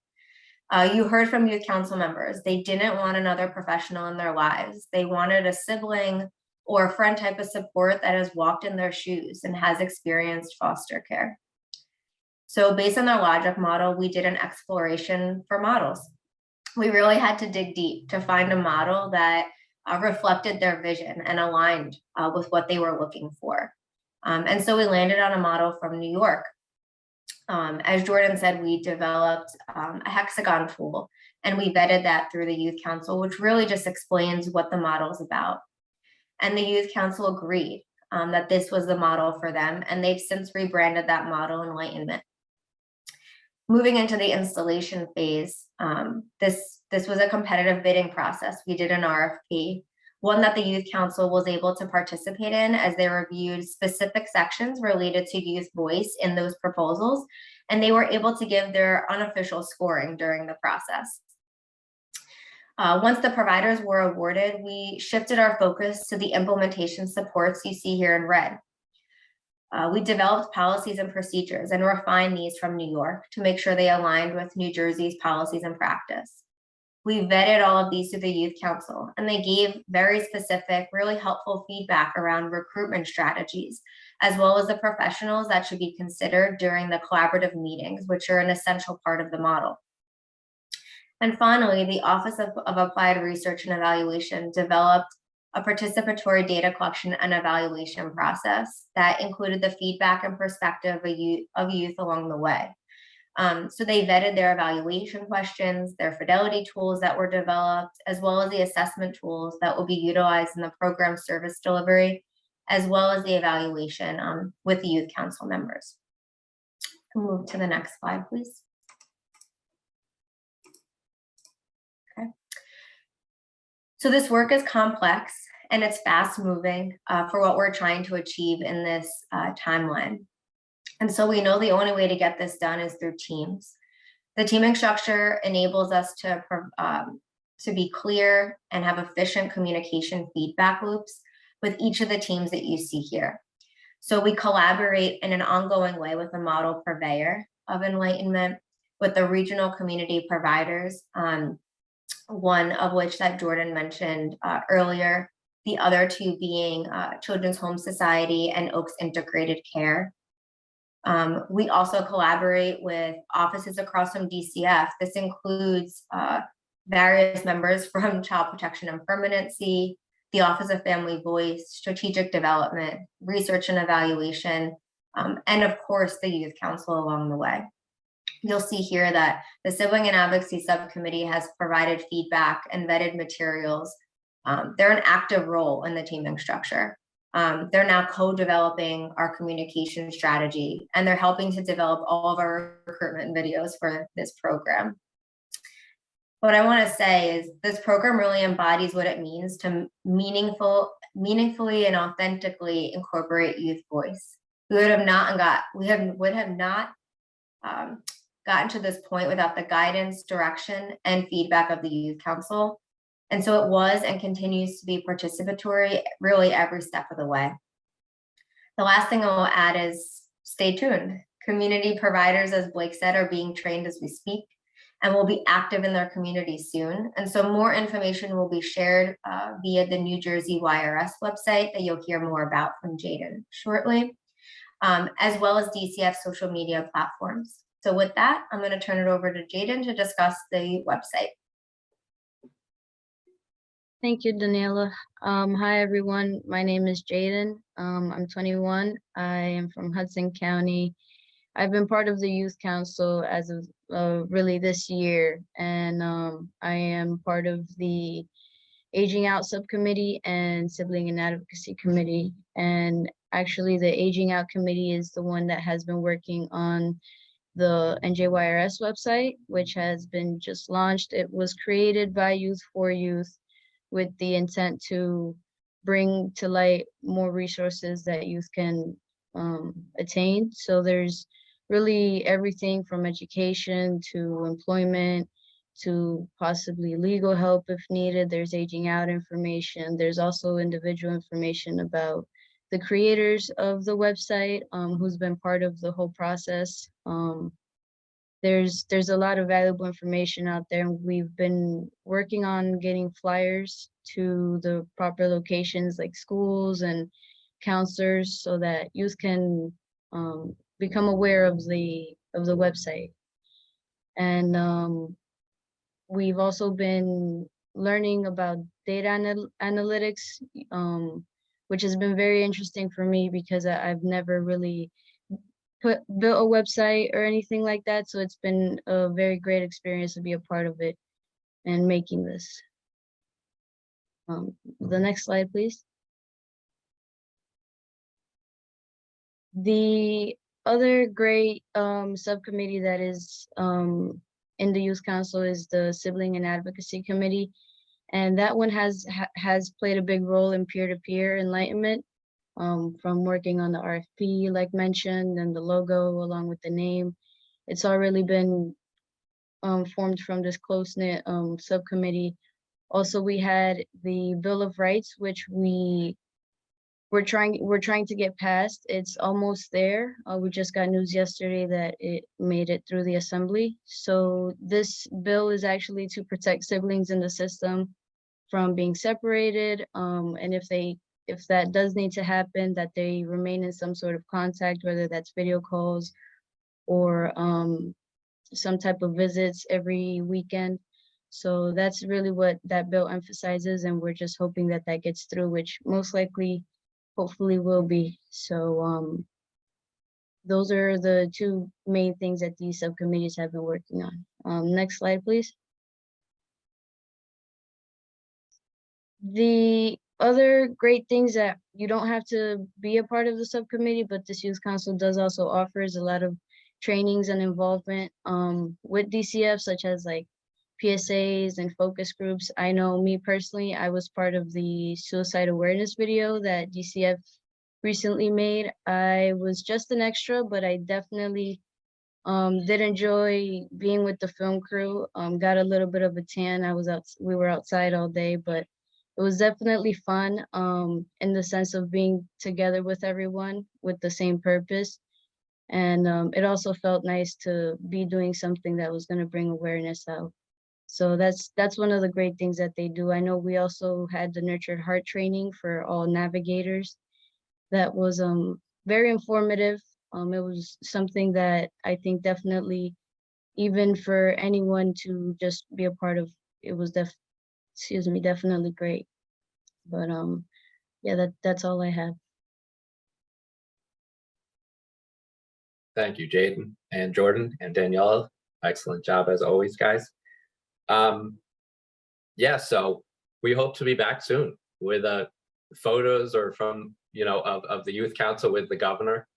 You heard from Youth Council members. They didn't want another professional in their lives. They wanted a sibling or a friend type of support that has walked in their shoes and has experienced foster care. So based on their logic model, we did an exploration for models. We really had to dig deep to find a model that reflected their vision and aligned with what they were looking for. And so we landed on a model from New York. As Jordan said, we developed a hexagon tool, and we vetted that through the Youth Council, which really just explains what the model is about. And the Youth Council agreed that this was the model for them, and they've since rebranded that model Enlightenment. Moving into the installation phase, this was a competitive bidding process. We did an RFP, one that the Youth Council was able to participate in as they reviewed specific sections related to youth voice in those proposals, and they were able to give their unofficial scoring during the process. Once the providers were awarded, we shifted our focus to the implementation supports you see here in red. We developed policies and procedures and refined these from New York to make sure they aligned with New Jersey's policies and practice. We vetted all of these through the Youth Council, and they gave very specific, really helpful feedback around recruitment strategies, as well as the professionals that should be considered during the collaborative meetings, which are an essential part of the model. And finally, the Office of Applied Research and Evaluation developed a participatory data collection and evaluation process that included the feedback and perspective of youth along the way. So they vetted their evaluation questions, their fidelity tools that were developed, as well as the assessment tools that will be utilized in the program service delivery, as well as the evaluation with the Youth Council members. Move to the next slide, please. Okay. So this work is complex and it's fast moving for what we're trying to achieve in this timeline. And so we know the only way to get this done is through teams. The teaming structure enables us to be clear and have efficient communication feedback loops with each of the teams that you see here. So we collaborate in an ongoing way with the model purveyor of Enlightenment, with the regional community providers, one of which that Jordan mentioned earlier, the other two being Children's Home Society and Oaks Integrated Care. We also collaborate with offices across from DCF. This includes various members from Child Protection and Permanency, the Office of Family Voice, Strategic Development, Research and Evaluation, and of course, the Youth Council along the way. You'll see here that the Sibling and Advocacy Subcommittee has provided feedback and vetted materials. They're an active role in the teaming structure. They're now co-developing our communication strategy, and they're helping to develop all of our recruitment videos for this program. What I want to say is this program really embodies what it means to meaningfully and authentically incorporate youth voice. We would have not gotten to this point without the guidance, direction, and feedback of the Youth Council. And so it was and continues to be participatory really every step of the way. The last thing I will add is stay tuned. Community providers, as Blake said, are being trained as we speak and will be active in their communities soon. And so more information will be shared via the New Jersey YRS website that you'll hear more about from Jaden shortly, as well as DCF social media platforms. So with that, I'm going to turn it over to Jaden to discuss the website.
Thank you, Daniela. Hi, everyone. My name is Jaden. I'm 21. I am from Hudson County. I've been part of the Youth Council as of really this year, and I am part of the Aging Out Subcommittee and Sibling and Advocacy Committee. And actually, the Aging Out Committee is the one that has been working on the NJYRS website, which has been just launched. It was created by Youth for Youth with the intent to bring to light more resources that youth can attain. So there's really everything from education to employment to possibly legal help if needed. There's aging out information. There's also individual information about the creators of the website, who's been part of the whole process. There's a lot of valuable information out there. We've been working on getting flyers to the proper locations like schools and counselors so that youth can become aware of the website. And we've also been learning about data analytics, which has been very interesting for me because I've never really built a website or anything like that. So it's been a very great experience to be a part of it and making this. The next slide, please. The other great subcommittee that is in the Youth Council is the Sibling and Advocacy Committee. And that one has played a big role in peer-to-peer enlightenment, from working on the RFP, like mentioned, and the logo along with the name. It's already been formed from this close-knit subcommittee. Also, we had the Bill of Rights, which we're trying to get passed. It's almost there. We just got news yesterday that it made it through the assembly. So this bill is actually to protect siblings in the system from being separated, and if that does need to happen, that they remain in some sort of contact, whether that's video calls or some type of visits every weekend. So that's really what that bill emphasizes, and we're just hoping that that gets through, which most likely, hopefully will be. So those are the two main things that these subcommittees have been working on. Next slide, please. The other great things that you don't have to be a part of the subcommittee, but this Youth Council does also offers a lot of trainings and involvement with DCF, such as like PSAs and focus groups. I know me personally, I was part of the suicide awareness video that DCF recently made. I was just an extra, but I definitely did enjoy being with the film crew. Got a little bit of a tan. We were outside all day, but it was definitely fun in the sense of being together with everyone with the same purpose. And it also felt nice to be doing something that was going to bring awareness out. So that's one of the great things that they do. I know we also had the Nurtured Heart training for all navigators. That was very informative. It was something that I think definitely, even for anyone to just be a part of, it was definitely great. But yeah, that's all I have.
Thank you, Jaden and Jordan and Daniela. Excellent job as always, guys. Yeah, so we hope to be back soon with photos or from, of the youth council with the governor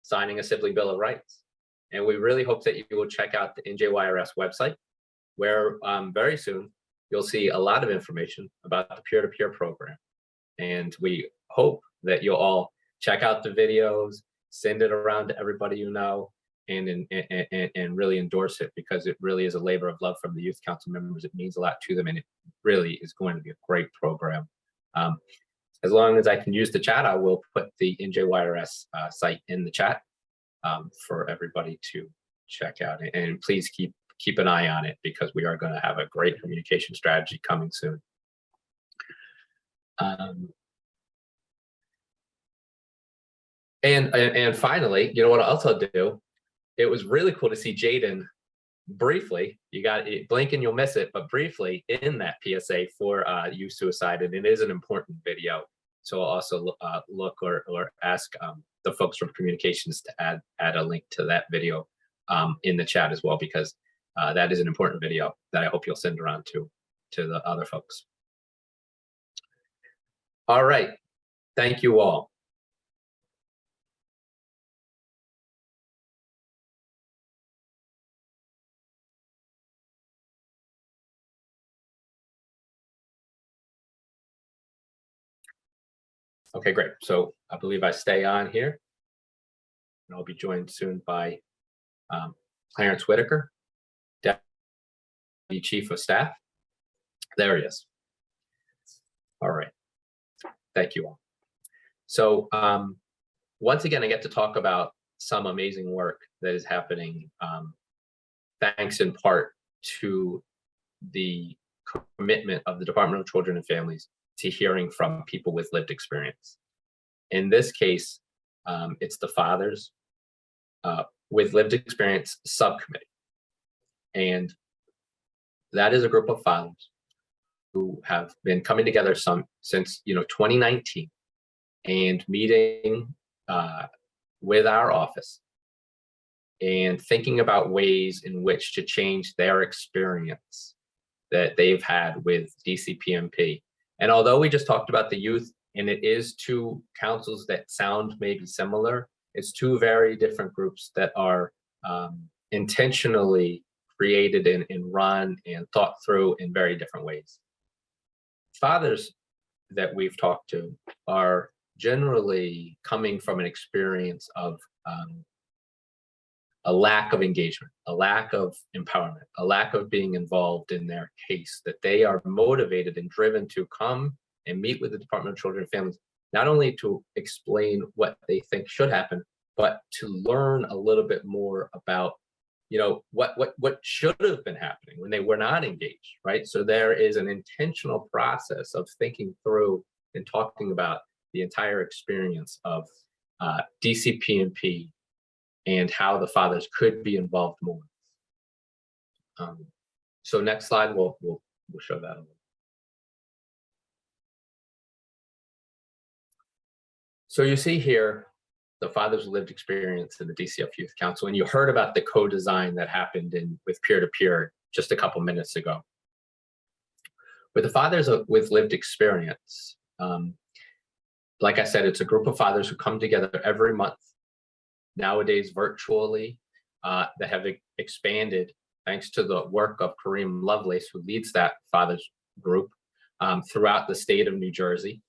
signing a sibling bill of rights. And we really hope that you will check out the NJYRS website, where very soon you'll see a lot of information about the peer-to-peer program. And we hope that you'll all check out the videos, send it around to everybody you know, and really endorse it, because it really is a labor of love from the youth council members. It means a lot to them, and it really is going to be a great program. As long as I can use the chat, I will put the NJYRS site in the chat for everybody to check out. And please keep an eye on it, because we are going to have a great communication strategy coming soon. And finally, you know what else I'll do? It was really cool to see Jaden briefly. You got it, blink and you'll miss it, but briefly in that PSA for youth suicide, and it is an important video. So I'll also look or ask the folks from communications to add a link to that video in the chat as well, because that is an important video that I hope you'll send around to the other folks. All right, thank you all. Okay, great. So I believe I stay on here, and I'll be joined soon by Clarence Whitaker, Deputy Chief of Staff. There he is. All right. Thank you all. So once again, I get to talk about some amazing work that is happening, thanks in part to the commitment of the Department of Children and Families to hearing from people with lived experience. In this case, it's the Fathers with Lived Experience Subcommittee. And that is a group of fathers who have been coming together since 2019 and meeting with our office and thinking about ways in which to change their experience that they've had with DCPMP. And although we just talked about the youth, and it is two councils that sound maybe similar, it's two very different groups that are intentionally created and run and thought through in very different ways. Fathers that we've talked to are generally coming from an experience of a lack of engagement, a lack of empowerment, a lack of being involved in their case, that they are motivated and driven to come and meet with the Department of Children and Families, not only to explain what they think should happen, but to learn a little bit more about, what should have been happening when they were not engaged, right? So there is an intentional process of thinking through and talking about the entire experience of DCPMP and how the fathers could be involved more. So next slide, we'll show that a little. So you see here the Fathers Lived Experience in the DCF Youth Council, and you heard about the co-design that happened with peer-to-peer just a couple minutes ago. With the Fathers with Lived Experience, like I said, it's a group of fathers who come together every month, nowadays virtually, that have expanded thanks to the work of Kareem Lovelace, who leads that fathers group throughout the state of New Jersey.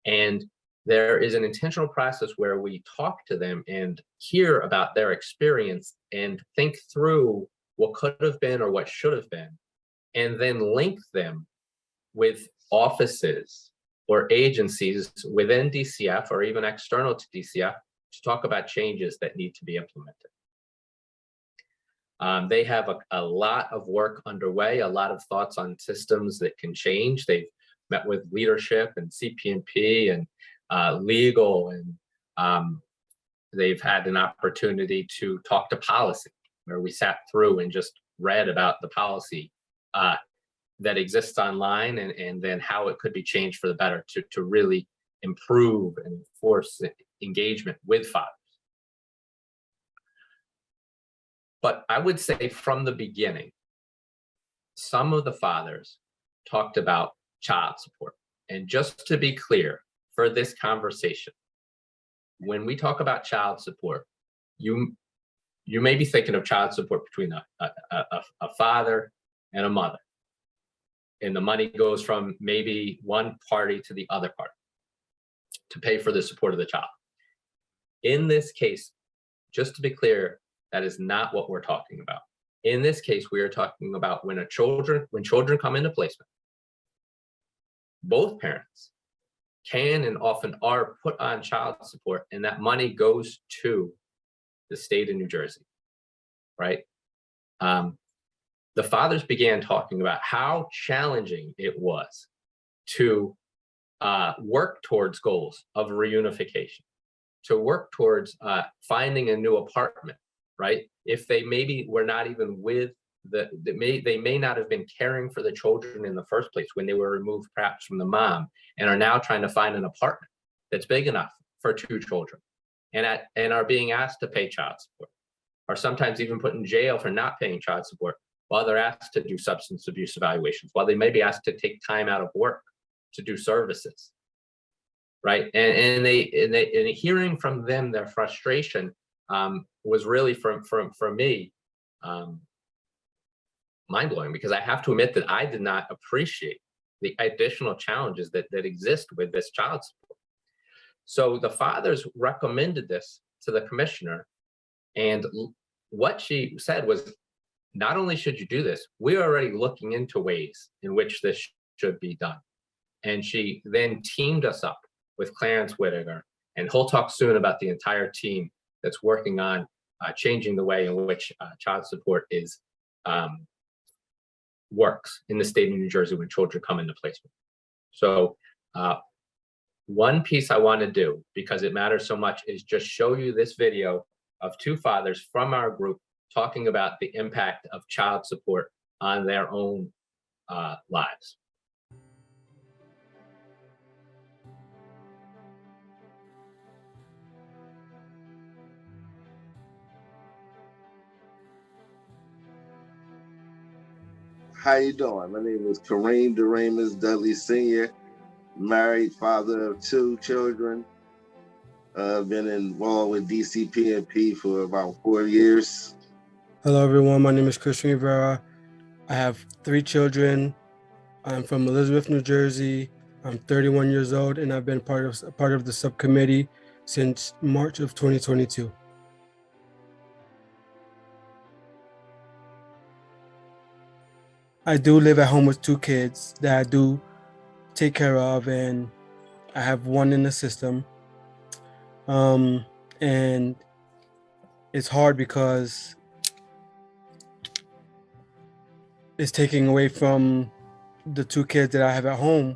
And there is an intentional process where we talk to them and hear about their experience and think through what could have been or what should have been, and then link them with offices or agencies within DCF or even external to DCF to talk about changes that need to be implemented. They have a lot of work underway, a lot of thoughts on systems that can change. They've met with leadership and CPMP and legal and They've had an opportunity to talk to policy, where we sat through and just read about the policy that exists online, and then how it could be changed for the better to really improve and enforce engagement with fathers. But I would say from the beginning, some of the fathers talked about child support. And just to be clear for this conversation, when we talk about child support, you may be thinking of child support between a father and a mother. And the money goes from maybe one party to the other party to pay for the support of the child. In this case, just to be clear, that is not what we're talking about. In this case, we are talking about when children come into placement, both parents can and often are put on child support, and that money goes to the state of New Jersey, right? The fathers began talking about how challenging it was to work towards goals of reunification, to work towards finding a new apartment, right? If they maybe were not even with they may not have been caring for the children in the first place when they were removed perhaps from the mom, and are now trying to find an apartment that's big enough for 2 children, and are being asked to pay child support, or sometimes even put in jail for not paying child support, while they're asked to do substance abuse evaluations, while they may be asked to take time out of work to do services, right? And hearing from them their frustration was really for me mind-blowing, because I have to admit that I did not appreciate the additional challenges that exist with this child support. So the fathers recommended this to the commissioner, and what she said was, not only should you do this, we're already looking into ways in which this should be done. And she then teamed us up with Clarence Whittaker, and he'll talk soon about the entire team that's working on changing the way in which child support is works in the state of New Jersey when children come into placement. So one piece I want to do, because it matters so much, is just show you this video of 2 fathers from our group talking about the impact of child support on their own lives.
How you doing? My name is Kareem Duramus Dudley Sr., married, father of 2 children. Been involved with DCPNP for about 4 years.
Hello, everyone. My name is Christian Rivera. I have 3 children. I'm from Elizabeth, New Jersey. I'm 31 years old, and I've been part of the subcommittee since March of 2022. I do live at home with 2 kids that I do take care of, and I have 1 in the system. And it's hard because it's taking away from the 2 kids that I have at home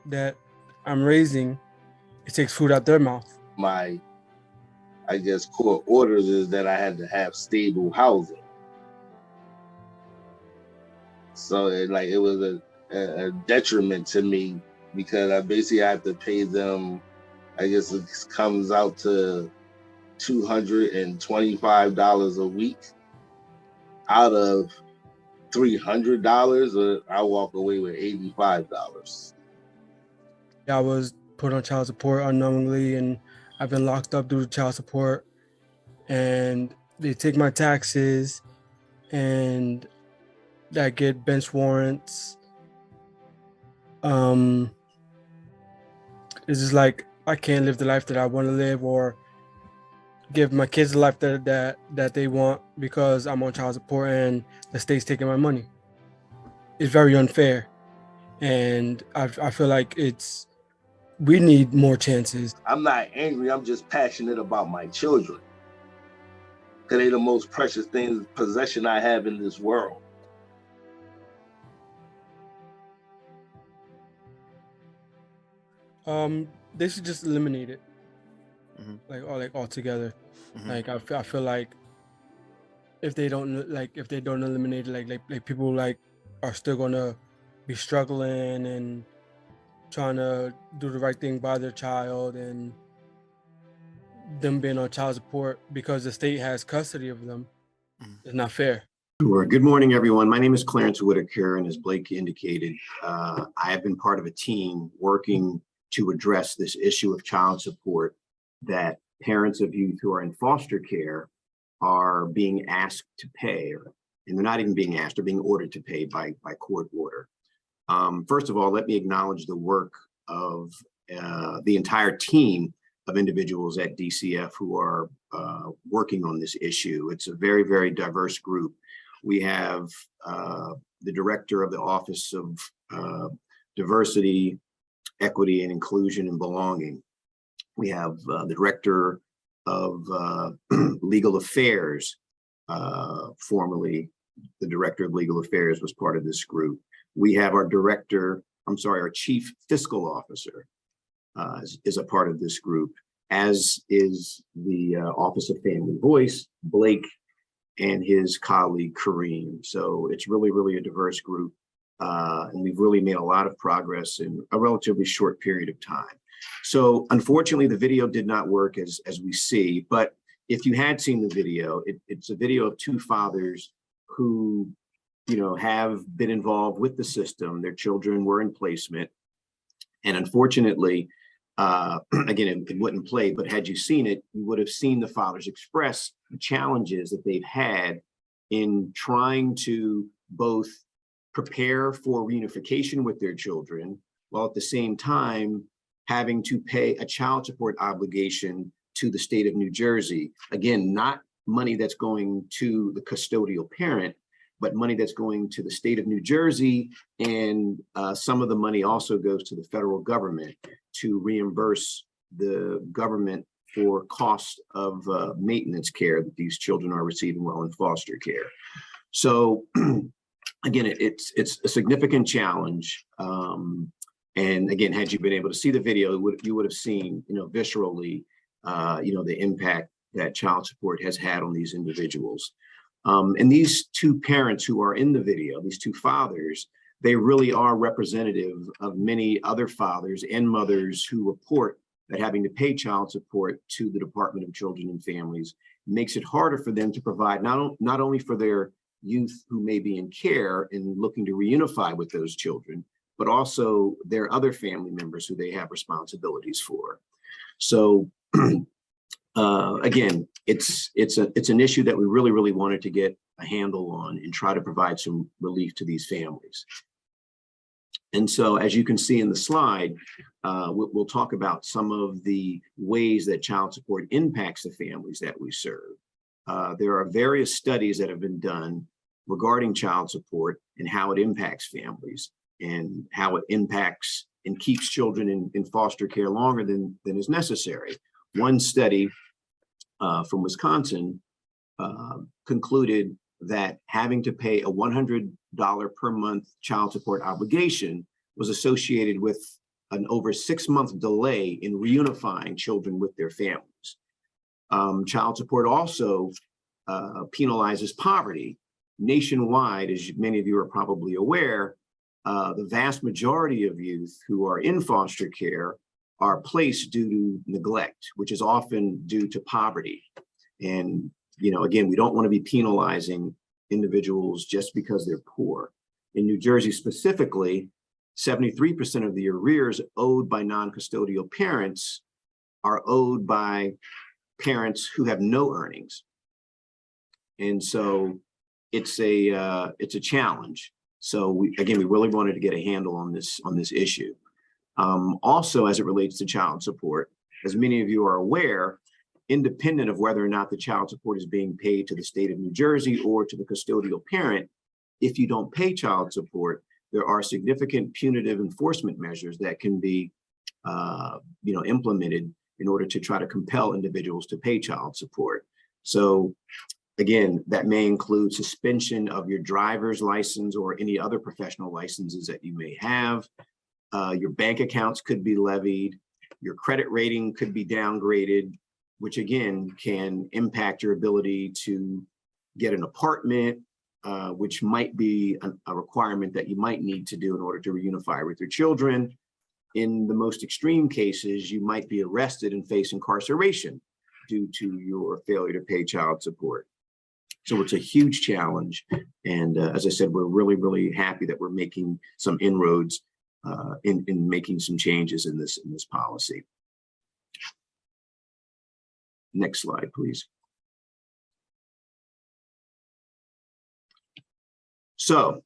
that I'm raising. It takes food out their mouth.
My, I guess, court orders is that I had to have stable housing. So it was a detriment to me, because I basically have to pay them, I guess it comes out to $225 a week out of $300, or I walk away with $85.
I was put on child support unknowingly, and I've been locked up due to child support, and they take my taxes, and I get bench warrants. It's just like I can't live the life that I want to live, or give my kids the life that they want, because I'm on child support and the state's taking my money. It's very unfair, and I feel like we need more chances.
I'm not angry, I'm just passionate about my children, because they're the most precious possession I have in this world.
They should just eliminate it. like all together.
Mhm.
Like I feel like if they don't eliminate it, like people like are still gonna be struggling and trying to do the right thing by their child, and them being on child support because the state has custody of them is not fair.
Sure. Good morning, everyone. My name is Clarence Whitaker, and as Blake indicated, I have been part of a team working to address this issue of child support that parents of youth who are in foster care are being asked to pay, and they're not even being asked, they're being ordered to pay by court order. First of all, let me acknowledge the work of the entire team of individuals at DCF who are working on this issue. It's a very, very diverse group. We have the director of the Office of Diversity, Equity, and Inclusion and Belonging. We have the director of Legal Affairs, formerly the director of Legal Affairs was part of this group. We have our our chief fiscal officer is a part of this group, as is the Office of Family Voice, Blake, and his colleague Kareem. So it's really, really a diverse group. And we've really made a lot of progress in a relatively short period of time. So unfortunately, the video did not work as we see, but if you had seen the video, it's a video of two fathers who, have been involved with the system. Their children were in placement. And unfortunately, again, it wouldn't play, but had you seen it, you would have seen the fathers express the challenges that they've had in trying to both prepare for reunification with their children, while at the same time having to pay a child support obligation to the state of New Jersey. Again, not money that's going to the custodial parent, but money that's going to the state of New Jersey. And some of the money also goes to the federal government to reimburse the government for cost of maintenance care that these children are receiving while in foster care. So again, it's a significant challenge. And again, had you been able to see the video, you would have seen, viscerally, the impact that child support has had on these individuals. And these two parents who are in the video, these two fathers, they really are representative of many other fathers and mothers who report that having to pay child support to the Department of Children and Families makes it harder for them to provide not only for their youth who may be in care and looking to reunify with those children, but also their other family members who they have responsibilities for. So again, it's an issue that we really, really wanted to get a handle on and try to provide some relief to these families. And so, as you can see in the slide, we'll talk about some of the ways that child support impacts the families that we serve. There are various studies that have been done regarding child support and how it impacts families and how it impacts and keeps children in foster care longer than is necessary. One study from Wisconsin concluded that having to pay a $100 per month child support obligation was associated with an over 6-month delay in reunifying children with their families. Child support also penalizes poverty. Nationwide, as many of you are probably aware, the vast majority of youth who are in foster care are placed due to neglect, which is often due to poverty. And, again, we don't want to be penalizing individuals just because they're poor. In New Jersey specifically, 73% of the arrears owed by non-custodial parents are owed by parents who have no earnings. And so it's a challenge. So we really wanted to get a handle on this issue. Also, as it relates to child support, as many of you are aware, independent of whether or not the child support is being paid to the state of New Jersey or to the custodial parent, if you don't pay child support, there are significant punitive enforcement measures that can be implemented in order to try to compel individuals to pay child support. So again, that may include suspension of your driver's license or any other professional licenses that you may have. Your bank accounts could be levied. Your credit rating could be downgraded. which again can impact your ability to get an apartment, which might be a requirement that you might need to do in order to reunify with your children. In the most extreme cases, you might be arrested and face incarceration due to your failure to pay child support. So it's a huge challenge. And as I said, we're really, really happy that we're making some inroads in making some changes in this policy. Next slide, please. So,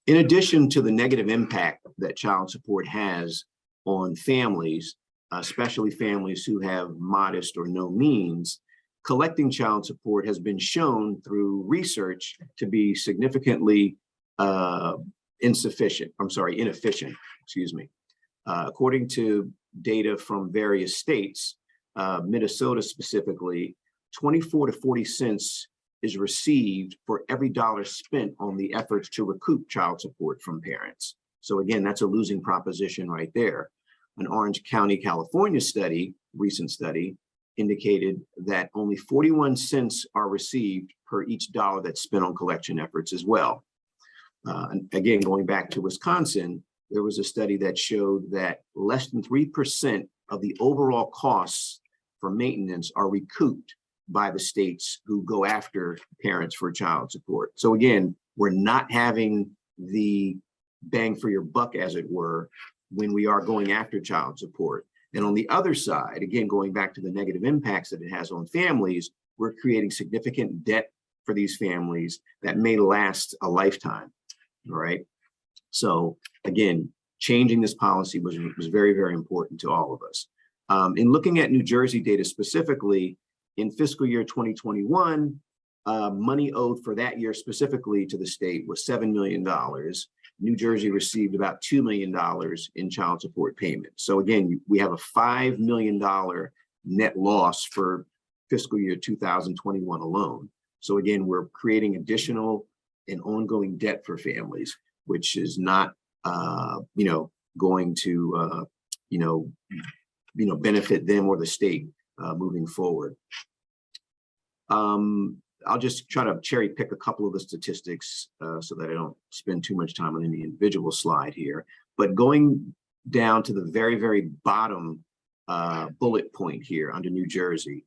in addition to the negative impact that child support has on families, especially families who have modest or no means, collecting child support has been shown through research to be significantly inefficient, excuse me. According to data from various states, Minnesota specifically, 24 to 40 cents is received for every dollar spent on the efforts to recoup child support from parents. So again, that's a losing proposition right there. An Orange County, California recent study, indicated that only 41 cents are received per each dollar that's spent on collection efforts as well. And again, going back to Wisconsin, there was a study that showed that less than 3% of the overall costs for maintenance are recouped by the states who go after parents for child support. So again, we're not having the bang for your buck, as it were, when we are going after child support. And on the other side, again, going back to the negative impacts that it has on families, we're creating significant debt for these families that may last a lifetime, all right? So again, changing this policy was very, very important to all of us. In looking at New Jersey data specifically, in fiscal year 2021, money owed for that year specifically to the state was $7 million. New Jersey received about $2 million in child support payments. So again, we have a $5 million net loss for fiscal year 2021 alone. So again, we're creating additional and ongoing debt for families, which is not, going to, benefit them or the state moving forward. I'll just try to cherry pick a couple of the statistics so that I don't spend too much time on any individual slide here. But going down to the very, very bottom bullet point here under New Jersey,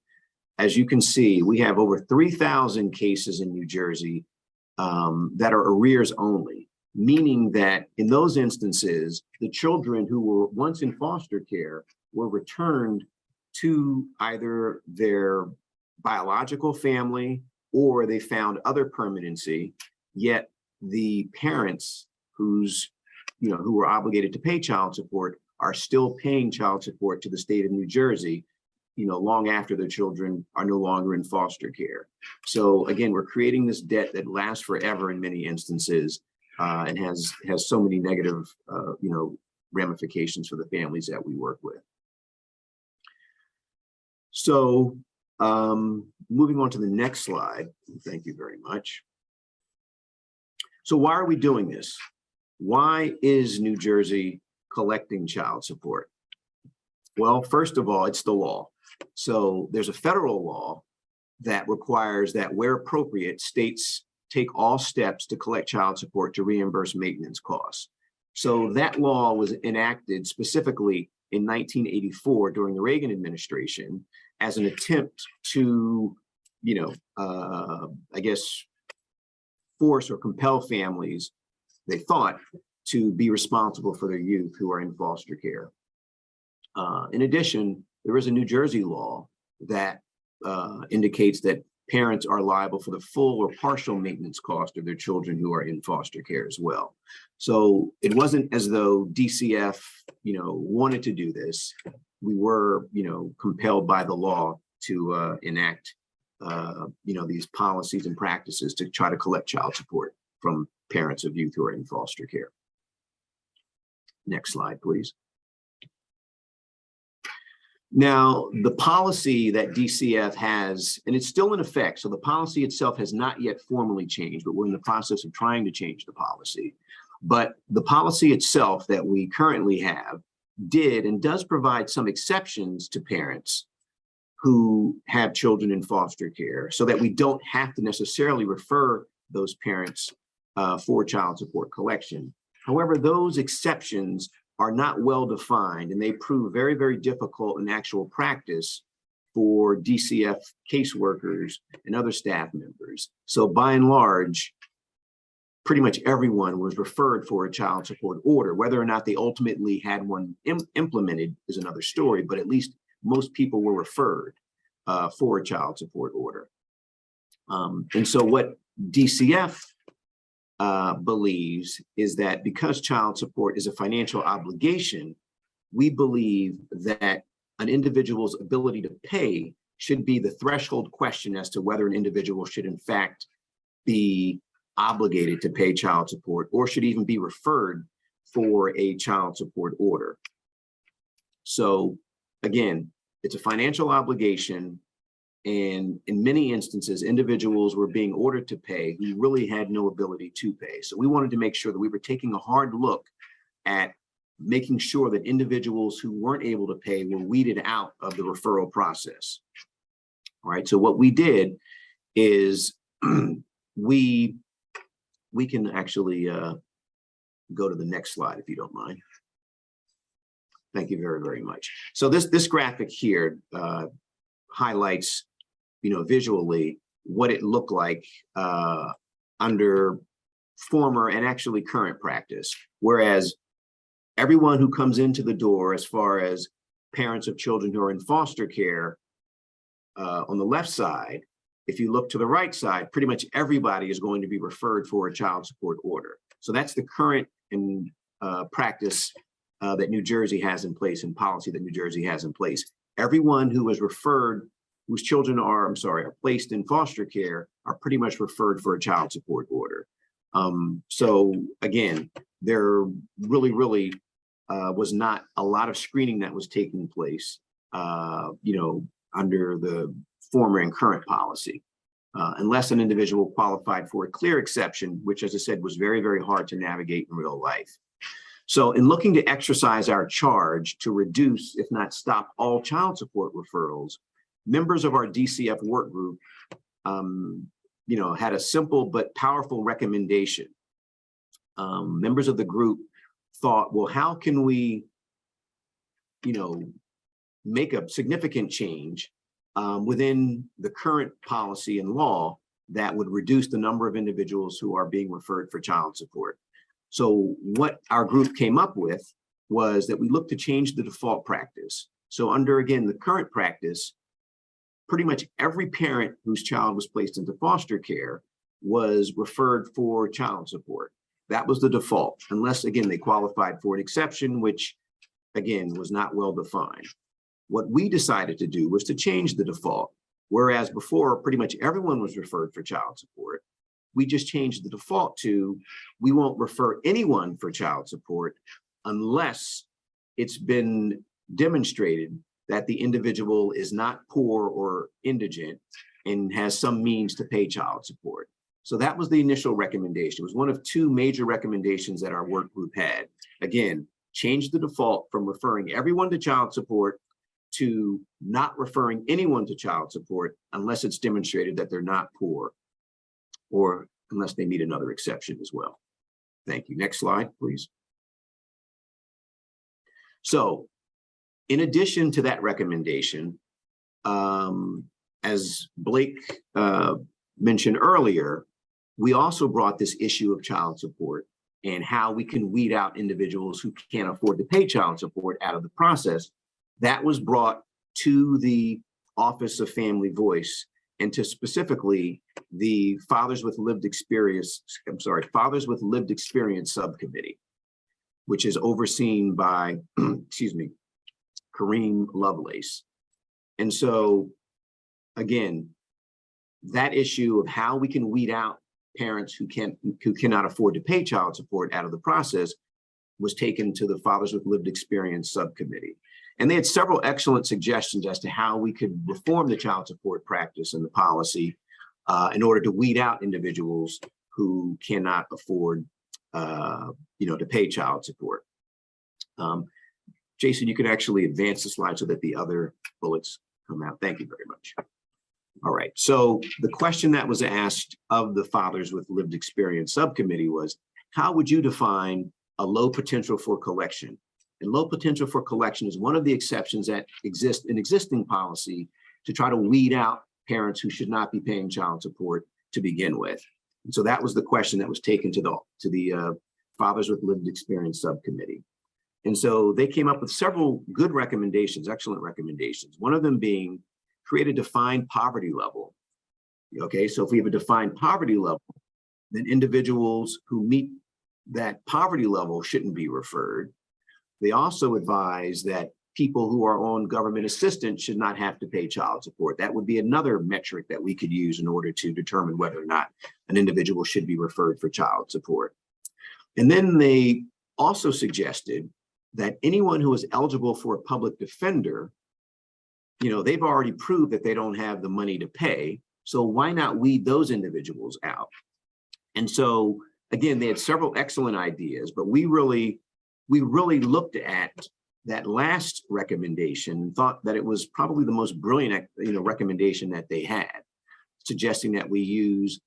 as you can see, we have over 3,000 cases in New Jersey that are arrears only, meaning that in those instances, the children who were once in foster care were returned to either their biological family or they found other permanency, yet the parents who were obligated to pay child support are still paying child support to the state of New Jersey, long after their children are no longer in foster care. So again, we're creating this debt that lasts forever in many instances and has so many negative, ramifications for the families that we work with. So moving on to the next slide. Thank you very much. So why are we doing this? Why is New Jersey collecting child support? Well, first of all, it's the law. So there's a federal law that requires that where appropriate, states take all steps to collect child support to reimburse maintenance costs. So that law was enacted specifically in 1984 during the Reagan administration as an attempt to, force or compel families, they thought, to be responsible for their youth who are in foster care. In addition, there is a New Jersey law that indicates that parents are liable for the full or partial maintenance cost of their children who are in foster care as well. So it wasn't as though DCF, wanted to do this. We were, compelled by the law to enact, these policies and practices to try to collect child support from parents of youth who are in foster care. Next slide, please. Now, the policy that DCF has, and it's still in effect, so the policy itself has not yet formally changed, but we're in the process of trying to change the policy. But the policy itself that we currently have did and does provide some exceptions to parents who have children in foster care so that we don't have to necessarily refer those parents for child support collection. However, those exceptions are not well defined and they prove very, very difficult in actual practice for DCF caseworkers and other staff members. So by and large, pretty much everyone was referred for a child support order. Whether or not they ultimately had one implemented is another story, but at least most people were referred for a child support order. And so what DCF believes is that because child support is a financial obligation, we believe that an individual's ability to pay should be the threshold question as to whether an individual should in fact be obligated to pay child support or should even be referred for a child support order. So again, it's a financial obligation, and in many instances, individuals were being ordered to pay who really had no ability to pay. So we wanted to make sure that we were taking a hard look at making sure that individuals who weren't able to pay were weeded out of the referral process. All right, so what we did is we can actually go to the next slide if you don't mind. Thank you very, very much. So this graphic here highlights, visually what it looked like under former and actually current practice. Whereas everyone who comes into the door, as far as parents of children who are in foster care, on the left side, if you look to the right side, pretty much everybody is going to be referred for a child support order. So that's the current and practice that New Jersey has in place, and policy that New Jersey has in place. Everyone who is referred, whose children are placed in foster care, are pretty much referred for a child support order. So again, there really was not a lot of screening that was taking place, under the former and current policy, unless an individual qualified for a clear exception, which, as I said, was very, very hard to navigate in real life. So in looking to exercise our charge to reduce, if not stop, all child support referrals, members of our DCF work group, had a simple but powerful recommendation. Members of the group thought, well, how can we, make a significant change within the current policy and law that would reduce the number of individuals who are being referred for child support. So what our group came up with was that we looked to change the default practice. So under, again, the current practice, pretty much every parent whose child was placed into foster care was referred for child support. That was the default, unless, again, they qualified for an exception, which, again, was not well defined. What we decided to do was to change the default. Whereas before, pretty much everyone was referred for child support, we just changed the default to, we won't refer anyone for child support unless it's been demonstrated that the individual is not poor or indigent and has some means to pay child support. So that was the initial recommendation. It was one of two major recommendations that our work group had. Again, change the default from referring everyone to child support to not referring anyone to child support unless it's demonstrated that they're not poor, or unless they meet another exception as well. Thank you. Next slide, please. So in addition to that recommendation, as Blake mentioned earlier, we also brought this issue of child support and how we can weed out individuals who can't afford to pay child support out of the process. That was brought to the Office of Family Voice, and to specifically the Fathers with Lived Experience Subcommittee, which is overseen by, Kareem Lovelace. And so, again, that issue of how we can weed out parents who cannot afford to pay child support out of the process was taken to the Fathers with Lived Experience Subcommittee. And they had several excellent suggestions as to how we could reform the child support practice and the policy in order to weed out individuals who cannot afford, to pay child support. Jason, you can actually advance the slide so that the other bullets come out. Thank you very much. All right, so the question that was asked of the Fathers with Lived Experience Subcommittee was, how would you define a low potential for collection? And low potential for collection is one of the exceptions that exist in existing policy to try to weed out parents who should not be paying child support to begin with. And so that was the question that was taken to the Fathers with Lived Experience Subcommittee. And so they came up with several good recommendations, excellent recommendations. One of them being create a defined poverty level. Okay, so if we have a defined poverty level, then individuals who meet that poverty level shouldn't be referred. They also advise that people who are on government assistance should not have to pay child support. That would be another metric that we could use in order to determine whether or not an individual should be referred for child support. And then they also suggested that anyone who is eligible for a public defender, they've already proved that they don't have the money to pay. So why not weed those individuals out? And so, again, they had several excellent ideas, but we really looked at that last recommendation and thought that it was probably the most brilliant, recommendation that they had, suggesting that we use,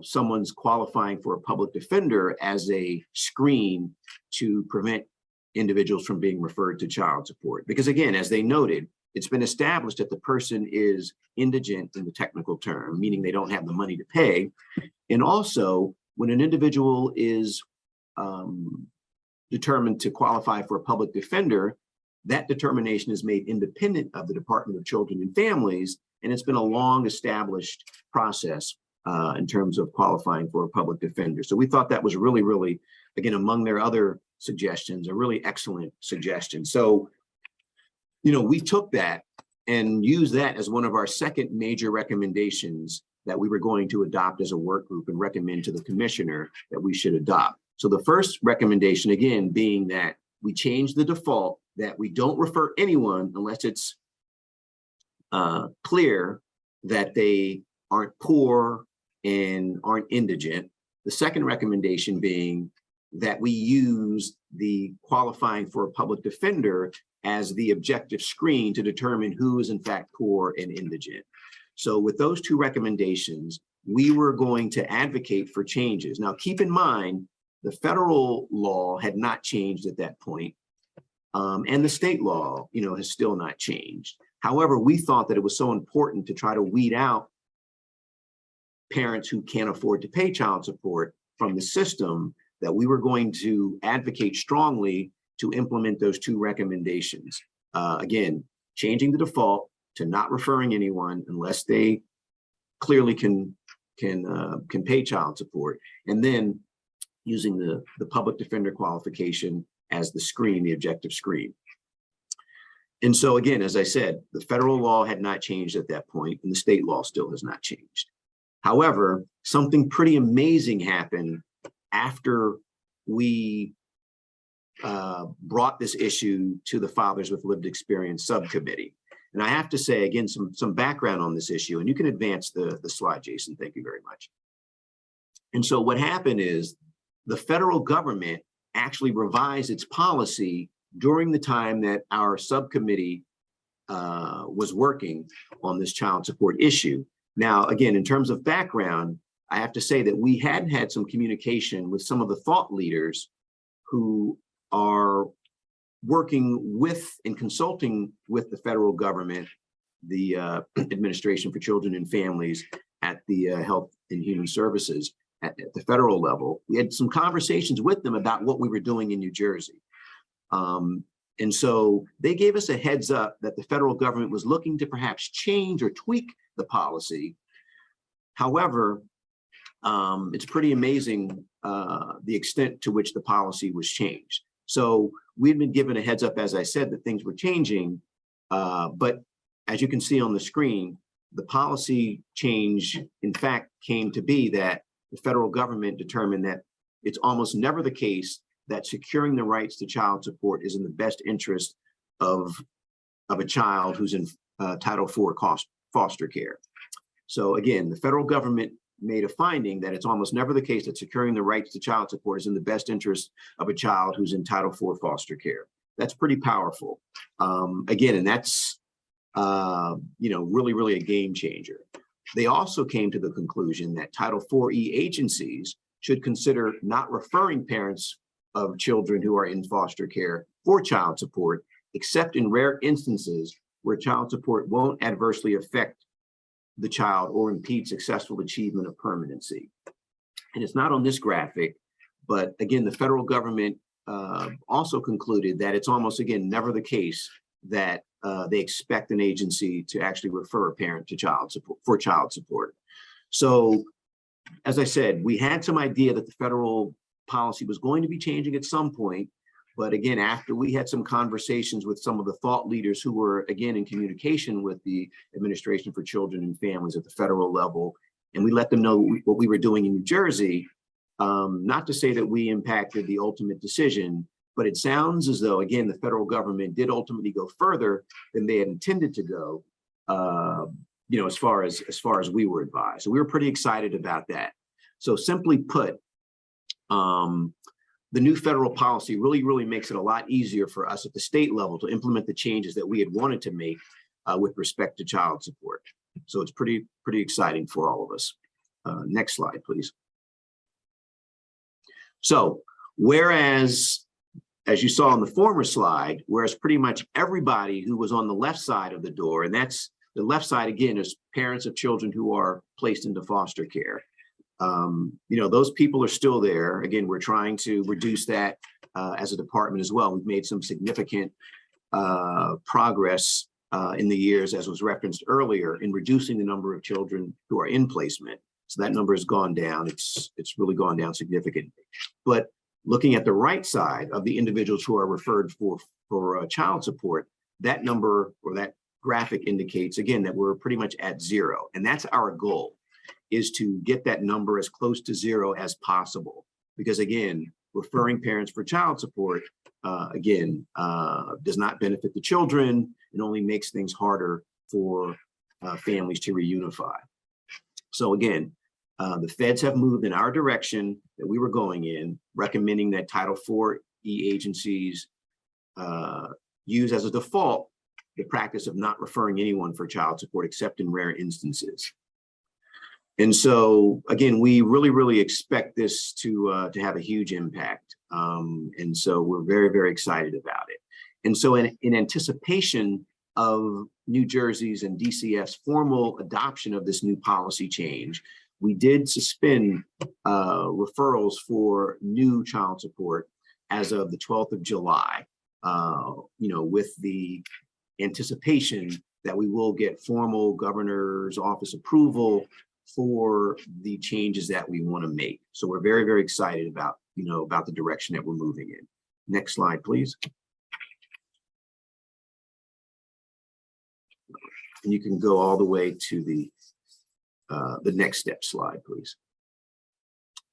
someone's qualifying for a public defender as a screen to prevent individuals from being referred to child support. Because again, as they noted, it's been established that the person is indigent in the technical term, meaning they don't have the money to pay. And also, when an individual is determined to qualify for a public defender, that determination is made independent of the Department of Children and Families, and it's been a long established process in terms of qualifying for a public defender. So we thought that was really, really, again, among their other suggestions, a really excellent suggestion. So, we took that and used that as one of our second major recommendations that we were going to adopt as a work group and recommend to the commissioner that we should adopt. So the first recommendation, again, being that we change the default, that we don't refer anyone unless it's clear that they aren't poor and aren't indigent. The second recommendation being that we use the qualifying for a public defender as the objective screen to determine who is in fact poor and indigent. So with those two recommendations, we were going to advocate for changes. Now, keep in mind, the federal law had not changed at that point, and the state law, has still not changed. However, we thought that it was so important to try to weed out parents who can't afford to pay child support from the system that we were going to advocate strongly to implement those two recommendations. Again, changing the default to not referring anyone unless they clearly can pay child support, and then using the public defender qualification as the screen, the objective screen. And so again, as I said, the federal law had not changed at that point, and the state law still has not changed. However, something pretty amazing happened after we brought this issue to the Fathers with Lived Experience Subcommittee. And I have to say, again, some background on this issue, and you can advance the slide, Jason, thank you very much. And so what happened is the federal government actually revised its policy during the time that our subcommittee was working on this child support issue. Now, again, in terms of background, I have to say that we had had some communication with some of the thought leaders who are working with and consulting with the federal government, the Administration for Children and Families at the Health and Human Services at the federal level. We had some conversations with them about what we were doing in New Jersey. And so they gave us a heads up that the federal government was looking to perhaps change or tweak the policy. However, it's pretty amazing the extent to which the policy was changed. So we'd been given a heads up, as I said, that things were changing. But as you can see on the screen, the policy change, in fact, came to be that the federal government determined that it's almost never the case that securing the rights to child support is in the best interest of a child who's in Title IV foster care. So again, the federal government made a finding that it's almost never the case that securing the rights to child support is in the best interest of a child who's in Title IV foster care. That's pretty powerful. Again, and that's really a game changer. They also came to the conclusion that Title IV-E agencies should consider not referring parents of children who are in foster care for child support, except in rare instances where child support won't adversely affect the child or impede successful achievement of permanency. And it's not on this graphic, but again, the federal government also concluded that it's almost, again, never the case that they expect an agency to actually refer a parent to child support for child support. So, as I said, we had some idea that the federal policy was going to be changing at some point. But again, after we had some conversations with some of the thought leaders who were, again, in communication with the Administration for Children and Families at the federal level, and we let them know what we were doing in New Jersey, not to say that we impacted the ultimate decision, but it sounds as though, again, the federal government did ultimately go further than they had intended to go, as far as we were advised. So we were pretty excited about that. So simply put, the new federal policy really makes it a lot easier for us at the state level to implement the changes that we had wanted to make with respect to child support. So it's pretty exciting for all of us. Next slide, please. So whereas, as you saw on the former slide, whereas pretty much everybody who was on the left side of the door, and that's the left side again is parents of children who are placed into foster care. Those people are still there. Again, we're trying to reduce that as a department as well. We've made some significant progress in the years, as was referenced earlier, in reducing the number of children who are in placement. So that number has gone down. It's really gone down significantly. But looking at the right side of the individuals who are referred for child support, that number or that graphic indicates, again, that we're pretty much at zero. And that's our goal, is to get that number as close to zero as possible. Because again, referring parents for child support, does not benefit the children. It only makes things harder for families to reunify. So again, the feds have moved in our direction that we were going in, recommending that Title IV-E agencies use as a default the practice of not referring anyone for child support except in rare instances. And so, again, we really expect this to have a huge impact. And so we're very excited about it. And so in anticipation of New Jersey's and DCF's formal adoption of this new policy change, we did suspend referrals for new child support as of the 12th of July, with the anticipation that we will get formal governor's office approval for the changes that we want to make. So we're very excited about the direction that we're moving in. Next slide, please. And you can go all the way to the next step slide, please.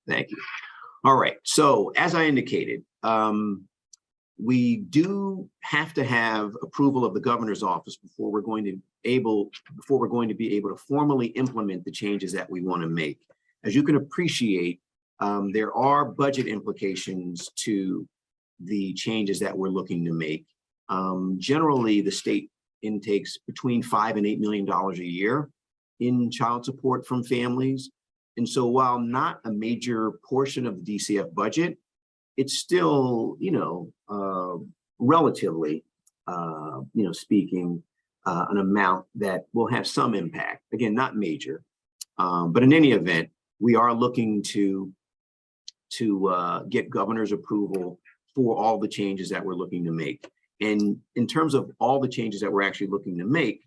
Thank you. All right. So as I indicated, we do have to have approval of the governor's office before we're going to be able to formally implement the changes that we want to make. As you can appreciate, there are budget implications to the changes that we're looking to make. Generally, the state intakes between $5 and $8 million a year in child support from families. And so while not a major portion of the DCF budget, it's still, relatively, speaking, an amount that will have some impact. Again, not major, but in any event, we are looking to get governor's approval for all the changes that we're looking to make. And in terms of all the changes that we're actually looking to make,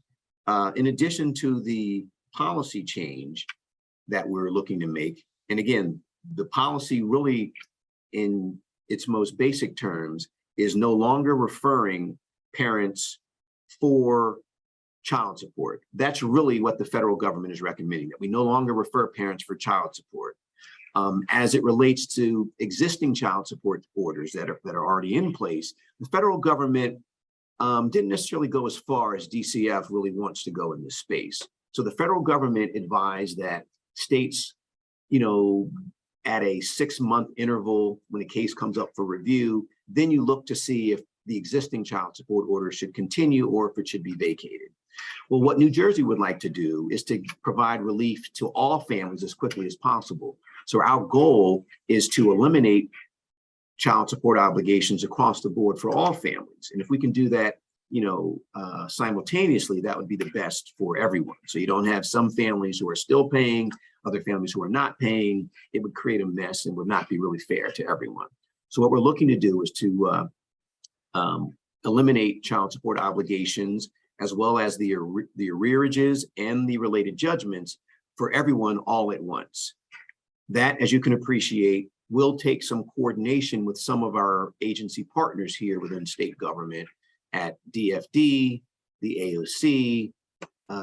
in addition to the policy change that we're looking to make, and again, the policy really, in its most basic terms, is no longer referring parents for child support. That's really what the federal government is recommending, that we no longer refer parents for child support. As it relates to existing child support orders that are already in place, the federal government didn't necessarily go as far as DCF really wants to go in this space. So the federal government advised that states, at a 6-month interval, when a case comes up for review, then you look to see if the existing child support order should continue or if it should be vacated. Well, what New Jersey would like to do is to provide relief to all families as quickly as possible. So our goal is to eliminate child support obligations across the board for all families. And if we can do that, simultaneously, that would be the best for everyone. So you don't have some families who are still paying, other families who are not paying. It would create a mess and would not be really fair to everyone. So what we're looking to do is to eliminate child support obligations, as well as the arrearages and the related judgments for everyone all at once. That, as you can appreciate, will take some coordination with some of our agency partners here within state government at DFD, the AOC,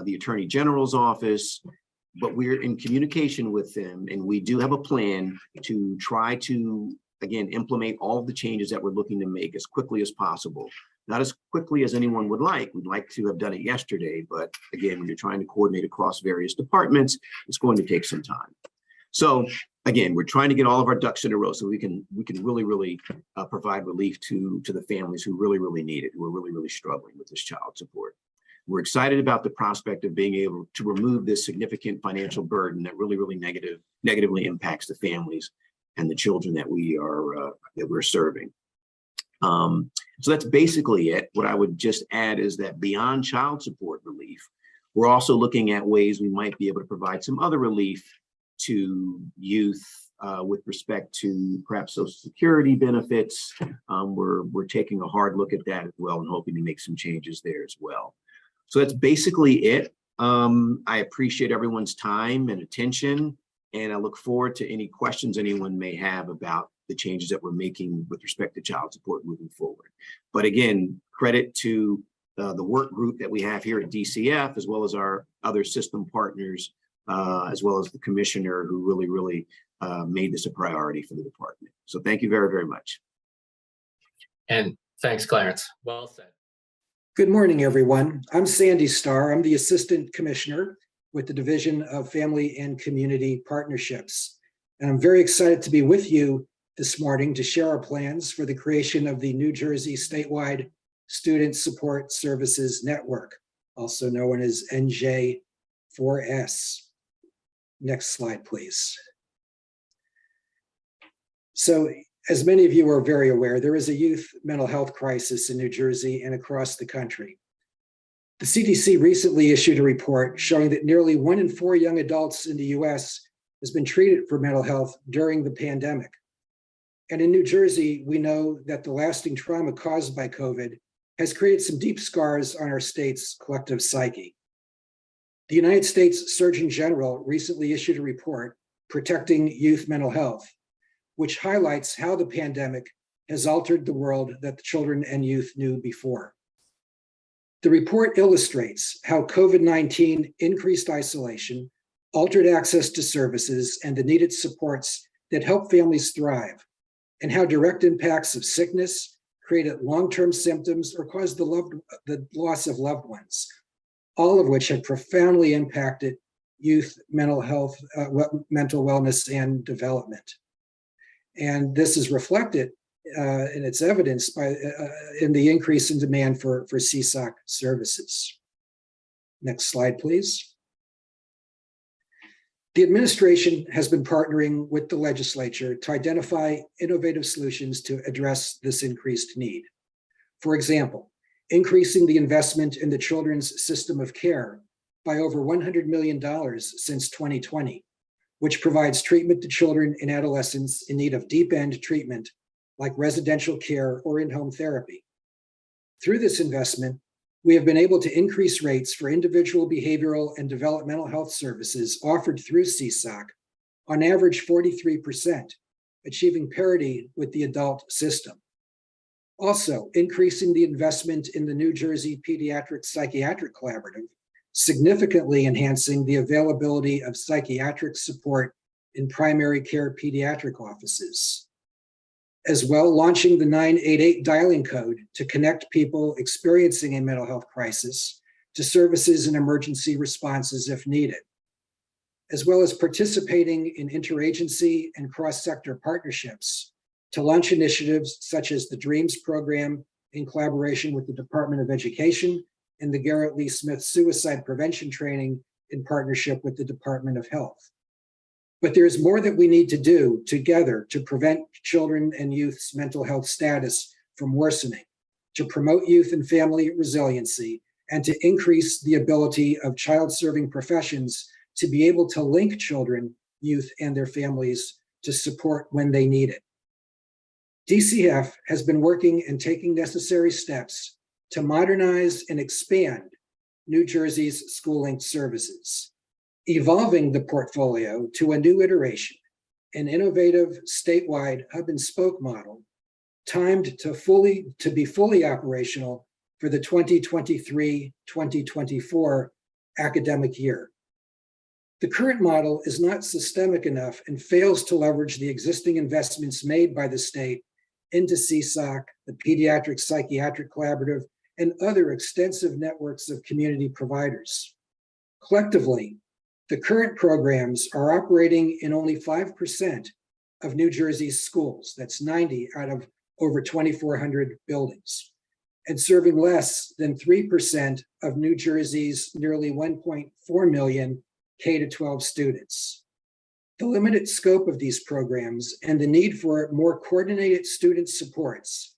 the Attorney General's office, but we're in communication with them, and we do have a plan to try to, again, implement all of the changes that we're looking to make as quickly as possible. Not as quickly as anyone would like. We'd like to have done it yesterday, but again, when you're trying to coordinate across various departments, it's going to take some time. So again, we're trying to get all of our ducks in a row so we can really provide relief to the families who really need it, who are really struggling with this child support. We're excited about the prospect of being able to remove this significant financial burden that really negatively impacts the families and the children that we're serving. So that's basically it. What I would just add is that beyond child support relief, we're also looking at ways we might be able to provide some other relief to youth with respect to perhaps Social Security benefits. We're taking a hard look at that as well and hoping to make some changes there as well. So that's basically it. I appreciate everyone's time and attention, and I look forward to any questions anyone may have about the changes that we're making with respect to child support moving forward. But again, credit to the work group that we have here at DCF, as well as our other system partners, as well as the commissioner who really made this a priority for the department. So thank you very much.
And thanks, Clarence. Well said.
Good morning, everyone. I'm Sandy Starr. I'm the Assistant Commissioner with the Division of Family and Community Partnerships. And I'm very excited to be with you this morning to share our plans for the creation of the New Jersey Statewide Student Support Services Network, also known as NJ4S. Next slide, please. So, as many of you are very aware, there is a youth mental health crisis in New Jersey and across the country. The CDC recently issued a report showing that nearly 1 in 4 young adults in the US has been treated for mental health during the pandemic. And in New Jersey, we know that the lasting trauma caused by COVID has created some deep scars on our state's collective psyche. The United States Surgeon General recently issued a report, Protecting Youth Mental Health, which highlights how the pandemic has altered the world that the children and youth knew before. The report illustrates how COVID-19 increased isolation, altered access to services, and the needed supports that help families thrive, and how direct impacts of sickness created long-term symptoms or caused the loss of loved ones, all of which had profoundly impacted youth mental health, mental wellness, and development. And this is reflected in its evidence in the increase in demand for CSOC services. Next slide, please. The administration has been partnering with the legislature to identify innovative solutions to address this increased need. For example, increasing the investment in the children's system of care by over $100 million since 2020, which provides treatment to children and adolescents in need of deep-end treatment like residential care or in-home therapy. Through this investment, we have been able to increase rates for individual behavioral and developmental health services offered through CSOC, on average 43%, achieving parity with the adult system. Also, increasing the investment in the New Jersey Pediatric Psychiatric Collaborative, significantly enhancing the availability of psychiatric support in primary care pediatric offices. As well, launching the 988 dialing code to connect people experiencing a mental health crisis to services and emergency responses if needed. As well as participating in interagency and cross-sector partnerships to launch initiatives such as the DREAMS program in collaboration with the Department of Education and the Garrett Lee Smith Suicide Prevention Training in partnership with the Department of Health. But there's more that we need to do together to prevent children and youth's mental health status from worsening, to promote youth and family resiliency, and to increase the ability of child-serving professions to be able to link children, youth, and their families to support when they need it. DCF has been working and taking necessary steps to modernize and expand New Jersey's school-linked services, evolving the portfolio to a new iteration, an innovative statewide hub and spoke model timed to be fully operational for the 2023-2024 academic year. The current model is not systemic enough and fails to leverage the existing investments made by the state into CSOC, the Pediatric Psychiatric Collaborative, and other extensive networks of community providers. Collectively, the current programs are operating in only 5% of New Jersey's schools. That's 90 out of over 2,400 buildings, and serving less than 3% of New Jersey's nearly 1.4 million K-12 students. The limited scope of these programs and the need for more coordinated student supports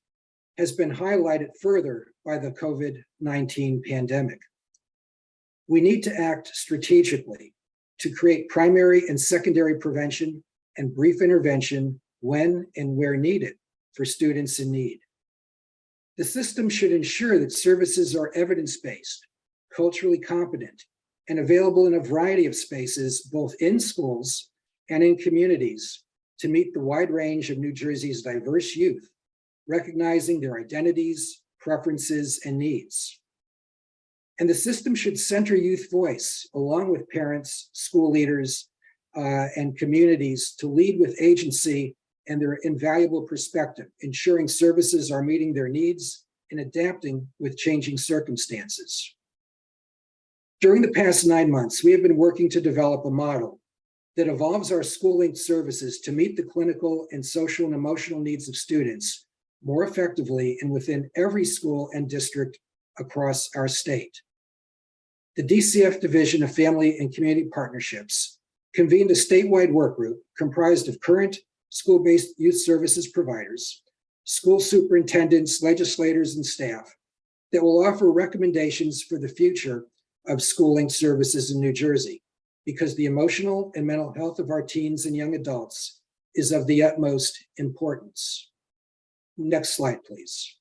has been highlighted further by the COVID-19 pandemic. We need to act strategically to create primary and secondary prevention and brief intervention when and where needed for students in need. The system should ensure that services are evidence-based, culturally competent, and available in a variety of spaces, both in schools and in communities, to meet the wide range of New Jersey's diverse youth, recognizing their identities, preferences, and needs. And the system should center youth voice, along with parents, school leaders, and communities, to lead with agency and their invaluable perspective, ensuring services are meeting their needs and adapting with changing circumstances. During the past 9 months, we have been working to develop a model that evolves our school-linked services to meet the clinical and social and emotional needs of students more effectively and within every school and district across our state. The DCF Division of Family and Community Partnerships convened a statewide work group comprised of current school-based youth services providers, school superintendents, legislators, and staff that will offer recommendations for the future of school-linked services in New Jersey, because the emotional and mental health of our teens and young adults is of the utmost importance. Next slide, please.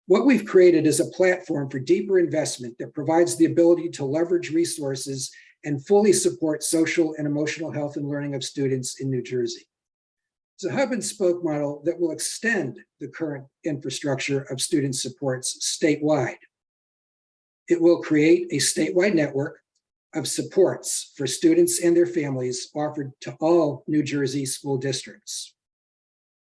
What we've created is a platform for deeper investment that provides the ability to leverage resources and fully support social and emotional health and learning of students in New Jersey. It's a hub and spoke model that will extend the current infrastructure of student supports statewide. It will create a statewide network of supports for students and their families offered to all New Jersey school districts.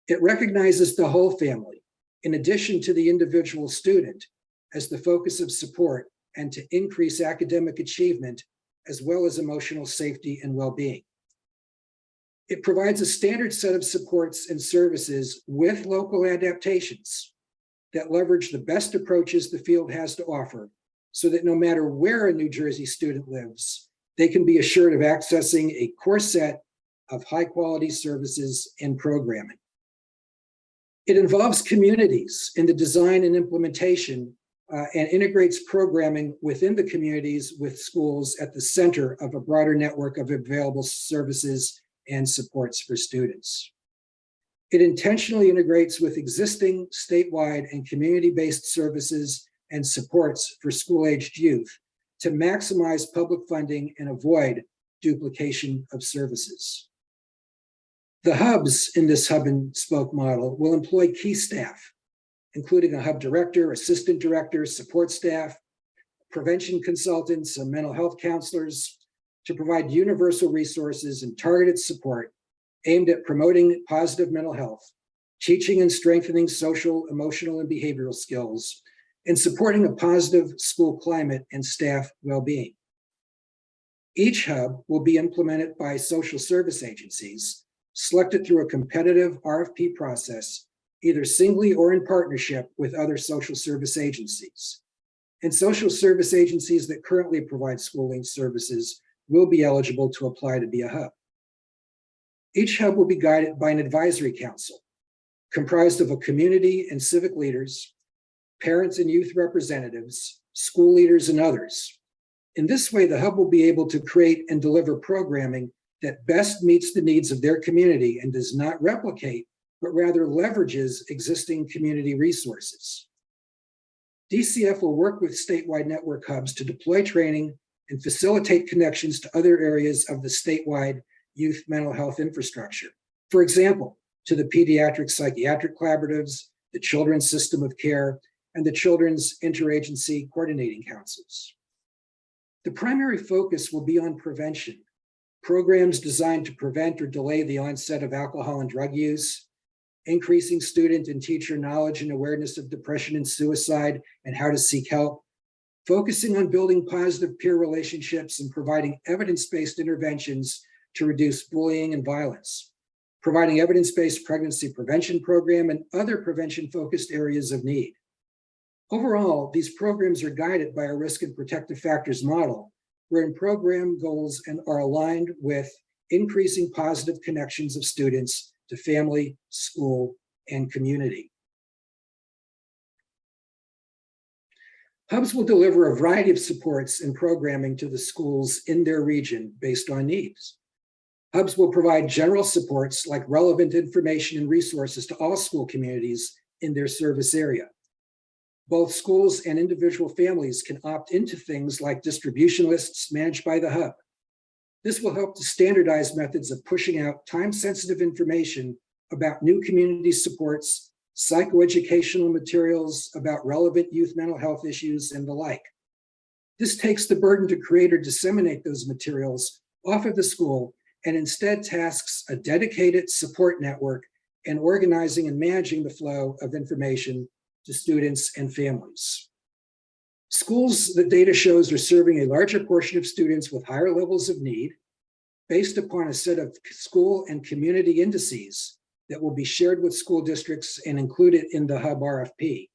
It recognizes the whole family, in addition to the individual student, as the focus of support and to increase academic achievement, as well as emotional safety and well-being. It provides a standard set of supports and services with local adaptations that leverage the best approaches the field has to offer, so that no matter where a New Jersey student lives, they can be assured of accessing a core set of high-quality services and programming. It involves communities in the design and implementation and integrates programming within the communities with schools at the center of a broader network of available services and supports for students. It intentionally integrates with existing statewide and community-based services and supports for school-aged youth to maximize public funding and avoid duplication of services. The hubs in this hub and spoke model will employ key staff, including a hub director, assistant director, support staff, prevention consultants, and mental health counselors, to provide universal resources and targeted support aimed at promoting positive mental health, teaching and strengthening social, emotional, and behavioral skills, and supporting a positive school climate and staff well-being. Each hub will be implemented by social service agencies, selected through a competitive RFP process, either singly or in partnership with other social service agencies. and social service agencies that currently provide schooling services will be eligible to apply to be a hub. Each hub will be guided by an advisory council comprised of a community and civic leaders, parents and youth representatives, school leaders, and others. In this way, the hub will be able to create and deliver programming that best meets the needs of their community and does not replicate, but rather leverages existing community resources. DCF will work with statewide network hubs to deploy training and facilitate connections to other areas of the statewide youth mental health infrastructure. For example, to the pediatric psychiatric collaboratives, the children's system of care, and the children's interagency coordinating councils. The primary focus will be on prevention, programs designed to prevent or delay the onset of alcohol and drug use, increasing student and teacher knowledge and awareness of depression and suicide and how to seek help, focusing on building positive peer relationships and providing evidence-based interventions to reduce bullying and violence, providing evidence-based pregnancy prevention program and other prevention-focused areas of need. Overall, these programs are guided by a risk and protective factors model, wherein program goals are aligned with increasing positive connections of students to family, school, and community. Hubs will deliver a variety of supports and programming to the schools in their region based on needs. Hubs will provide general supports like relevant information and resources to all school communities in their service area. Both schools and individual families can opt into things like distribution lists managed by the hub. This will help to standardize methods of pushing out time-sensitive information about new community supports, psychoeducational materials about relevant youth mental health issues, and the like. This takes the burden to create or disseminate those materials off of the school and instead tasks a dedicated support network in organizing and managing the flow of information to students and families. Schools, the data shows, are serving a larger portion of students with higher levels of need based upon a set of school and community indices that will be shared with school districts and included in the hub RFP.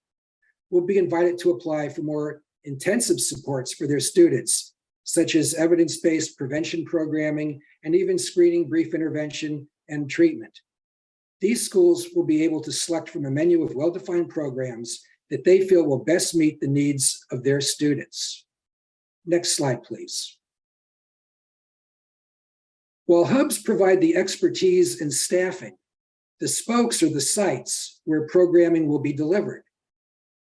Will be invited to apply for more intensive supports for their students, such as evidence-based prevention programming and even screening, brief intervention, and treatment. These schools will be able to select from a menu of well-defined programs that they feel will best meet the needs of their students. Next slide, please. While hubs provide the expertise and staffing, the spokes are the sites where programming will be delivered.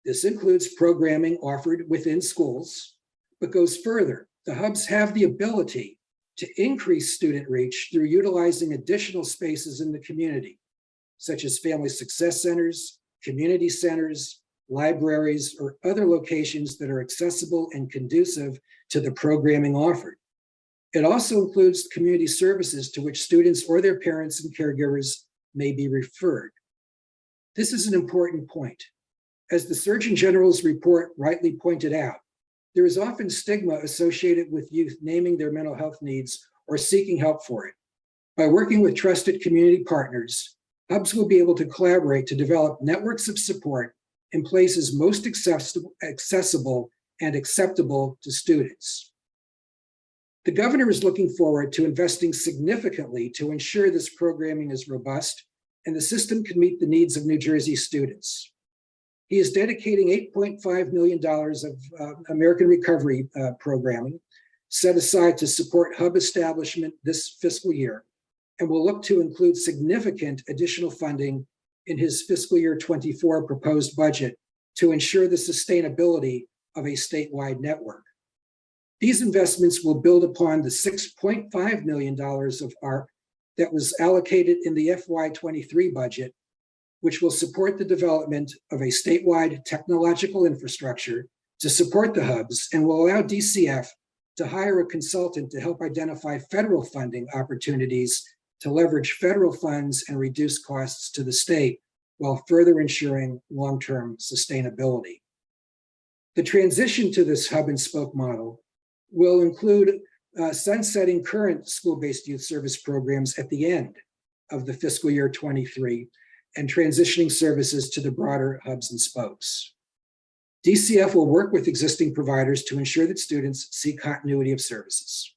This includes programming offered within schools, but goes further. The hubs have the ability to increase student reach through utilizing additional spaces in the community, such as family success centers, community centers, libraries, or other locations that are accessible and conducive to the programming offered. It also includes community services to which students or their parents and caregivers may be referred. This is an important point. As the Surgeon General's report rightly pointed out, there is often stigma associated with youth naming their mental health needs or seeking help for it. By working with trusted community partners, hubs will be able to collaborate to develop networks of support in places most accessible and acceptable to students. The governor is looking forward to investing significantly to ensure this programming is robust and the system can meet the needs of New Jersey students. He is dedicating $8.5 million of American Recovery programming set aside to support hub establishment this fiscal year, and will look to include significant additional funding in his fiscal year 24 proposed budget to ensure the sustainability of a statewide network. These investments will build upon the $6.5 million of ARP that was allocated in the FY23 budget, which will support the development of a statewide technological infrastructure to support the hubs and will allow DCF to hire a consultant to help identify federal funding opportunities to leverage federal funds and reduce costs to the state while further ensuring long-term sustainability. The transition to this hub and spoke model will include sunsetting current school-based youth service programs at the end of the fiscal year 23 and transitioning services to the broader hubs and spokes. DCF will work with existing providers to ensure that students see continuity of services.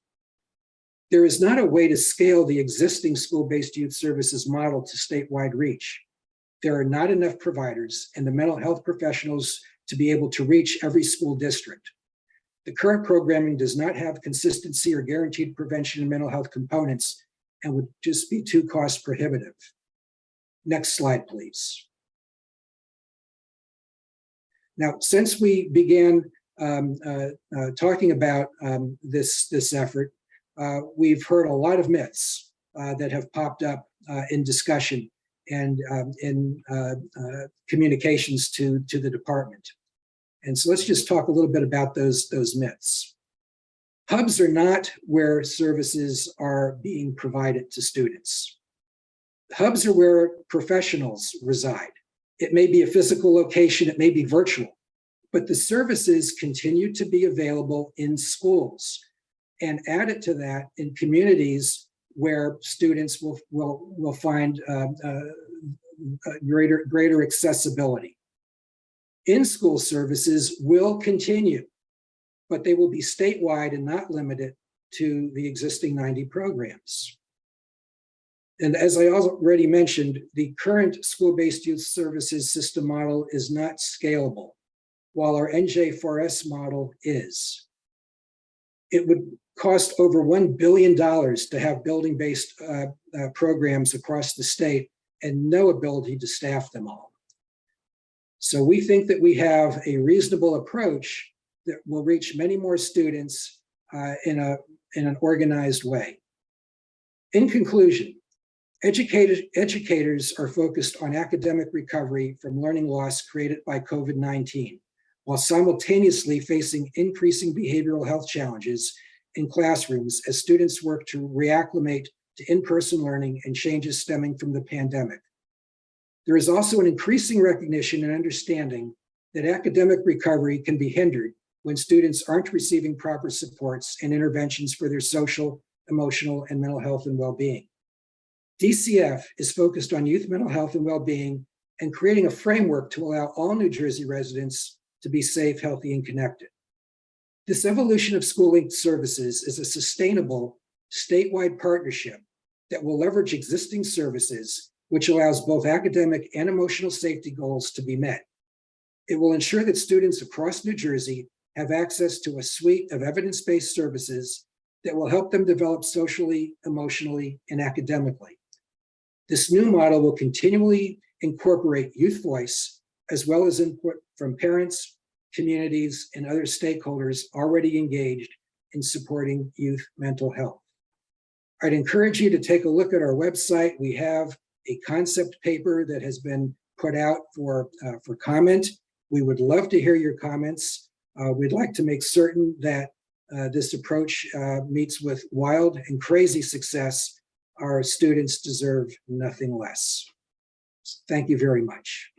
There is not a way to scale the existing school-based youth services model to statewide reach. There are not enough providers and the mental health professionals to be able to reach every school district. The current programming does not have consistency or guaranteed prevention and mental health components and would just be too cost prohibitive. Next slide, please. Now, since we began talking about this effort, we've heard a lot of myths that have popped up in discussion and in communications to the department. And so let's just talk a little bit about those myths. Hubs are not where services are being provided to students. Hubs are where professionals reside. It may be a physical location, it may be virtual, but the services continue to be available in schools. And added to that, in communities where students will find greater accessibility. In-school services will continue, but they will be statewide and not limited to the existing 90 programs. And as I already mentioned, the current school-based youth services system model is not scalable, while our NJ4S model is. It would cost over $1 billion to have building-based programs across the state and no ability to staff them all. So we think that we have a reasonable approach that will reach many more students in an organized way. In conclusion, educators are focused on academic recovery from learning loss created by COVID-19, while simultaneously facing increasing behavioral health challenges in classrooms as students work to reacclimate to in-person learning and changes stemming from the pandemic. There is also an increasing recognition and understanding that academic recovery can be hindered when students aren't receiving proper supports and interventions for their social, emotional, and mental health and well-being. DCF is focused on youth mental health and well-being and creating a framework to allow all New Jersey residents to be safe, healthy, and connected. This evolution of school-linked services is a sustainable statewide partnership that will leverage existing services, which allows both academic and emotional safety goals to be met. It will ensure that students across New Jersey have access to a suite of evidence-based services that will help them develop socially, emotionally, and academically. This new model will continually incorporate youth voice, as well as input from parents, communities, and other stakeholders already engaged in supporting youth mental health. I'd encourage you to take a look at our website. We have a concept paper that has been put out for comment. We would love to hear your comments. We'd like to make certain that this approach meets with wild and crazy success. Our students deserve nothing less. Thank you very much.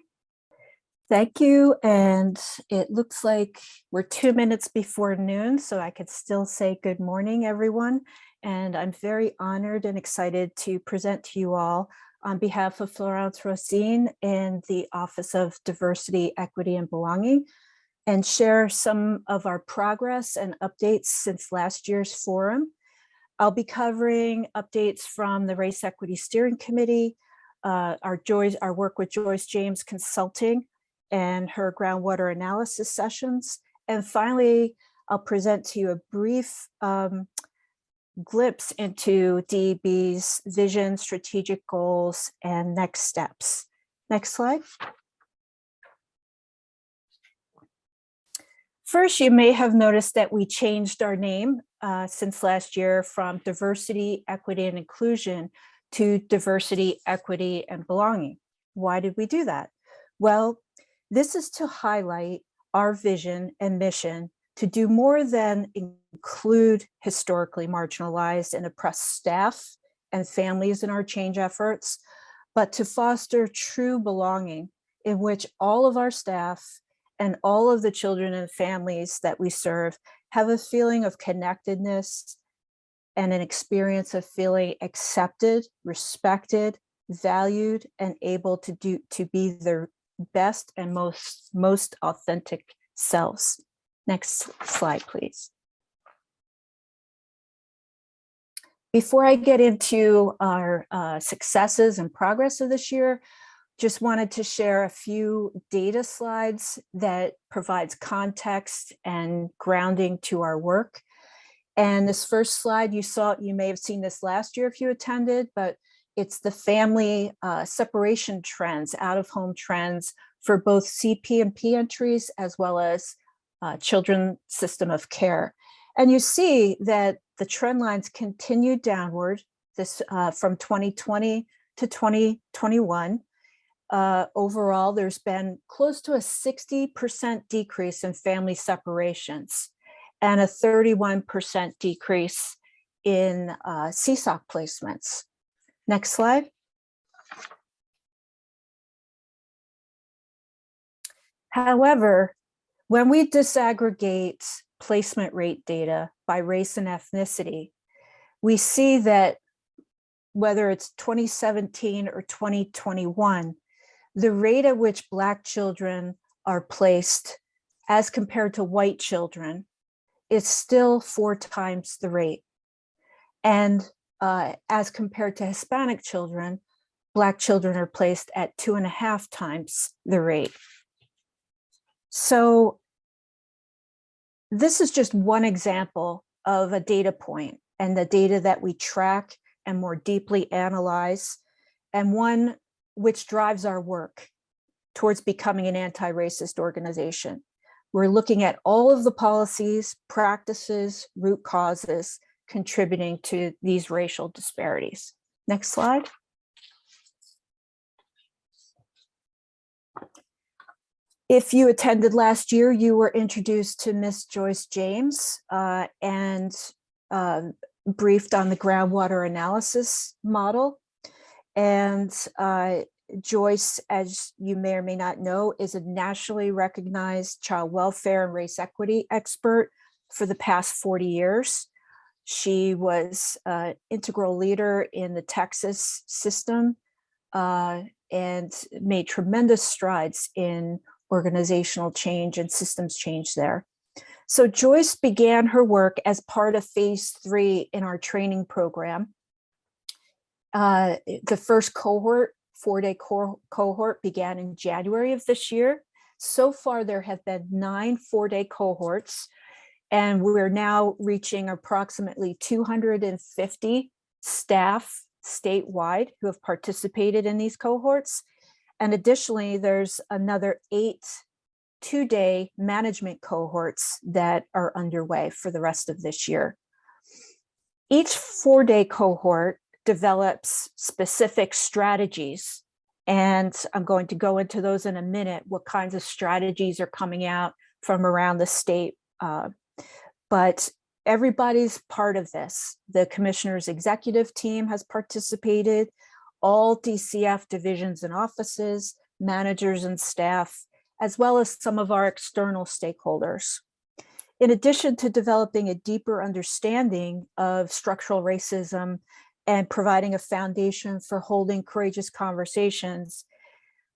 Thank you. And it looks like we're 2 minutes before noon, so I could still say good morning, everyone. And I'm very honored and excited to present to you all on behalf of Florence Rosine in the Office of Diversity, Equity, and Belonging, and share some of our progress and updates since last year's forum. I'll be covering updates from the Race Equity Steering Committee, our work with Joyce James Consulting, and her groundwater analysis sessions. And finally, I'll present to you a brief glimpse into DEB's vision, strategic goals, and next steps. Next slide. First, you may have noticed that we changed our name since last year from Diversity, Equity, and Inclusion to Diversity, Equity, and Belonging. Why did we do that? Well, this is to highlight our vision and mission to do more than include historically marginalized and oppressed staff and families in our change efforts, but to foster true belonging in which all of our staff and all of the children and families that we serve have a feeling of connectedness and an experience of feeling accepted, respected, valued, and able to be their best and most authentic selves. Next slide, please. Before I get into our successes and progress of this year, just wanted to share a few data slides that provides context and grounding to our work. And this first slide you may have seen this last year if you attended, but it's the family separation trends, out of home trends for both CP&P entries as well as children's system of care. And you see that the trend lines continued downward this from 2020 to 2021. Overall, there's been close to a 60% decrease in family separations and a 31% decrease in CSOC placements. Next slide. However, when we disaggregate placement rate data by race and ethnicity, we see that whether it's 2017 or 2021, the rate at which Black children are placed as compared to white children is still 4 times the rate. And as compared to Hispanic children, Black children are placed at 2.5 times the rate. So this is just one example of a data point and the data that we track and more deeply analyze, and one which drives our work towards becoming an anti-racist organization. We're looking at all of the policies, practices, root causes contributing to these racial disparities. Next slide. If you attended last year, you were introduced to Miss Joyce James and briefed on the groundwater analysis model. And Joyce, as you may or may not know, is a nationally recognized child welfare and race equity expert for the past 40 years. She was an integral leader in the Texas system and made tremendous strides in organizational change and systems change there. So Joyce began her work as part of phase 3 in our training program. The first cohort, 4-day cohort, began in January of this year. So far, there have been 9 4-day cohorts, and we're now reaching approximately 250 staff statewide who have participated in these cohorts. And additionally, there's another 8 2-day management cohorts that are underway for the rest of this year. Each 4-day cohort develops specific strategies, and I'm going to go into those in a minute, what kinds of strategies are coming out from around the state. But everybody's part of this. The commissioner's executive team has participated, all DCF divisions and offices, managers and staff, as well as some of our external stakeholders. In addition to developing a deeper understanding of structural racism and providing a foundation for holding courageous conversations,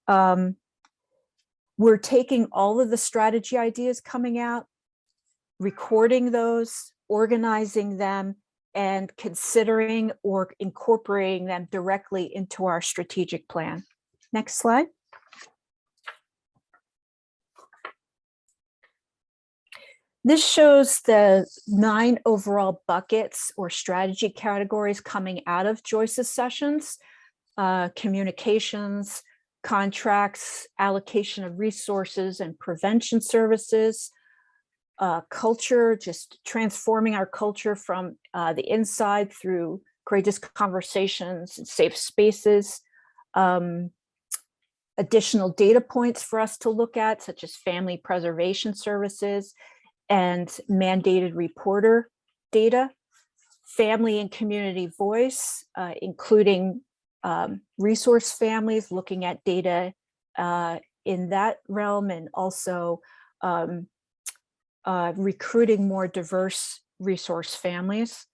we're taking all of the strategy ideas coming out, recording those, organizing them, and considering or incorporating them directly into our strategic plan. Next slide. This shows the 9 overall buckets or strategy categories coming out of Joyce's sessions: communications, contracts, allocation of resources and prevention services, culture, just transforming our culture from the inside through courageous conversations and safe spaces, additional data points for us to look at, such as family preservation services and mandated reporter data, family and community voice, including resource families, looking at data in that realm, and also recruiting more diverse resource families,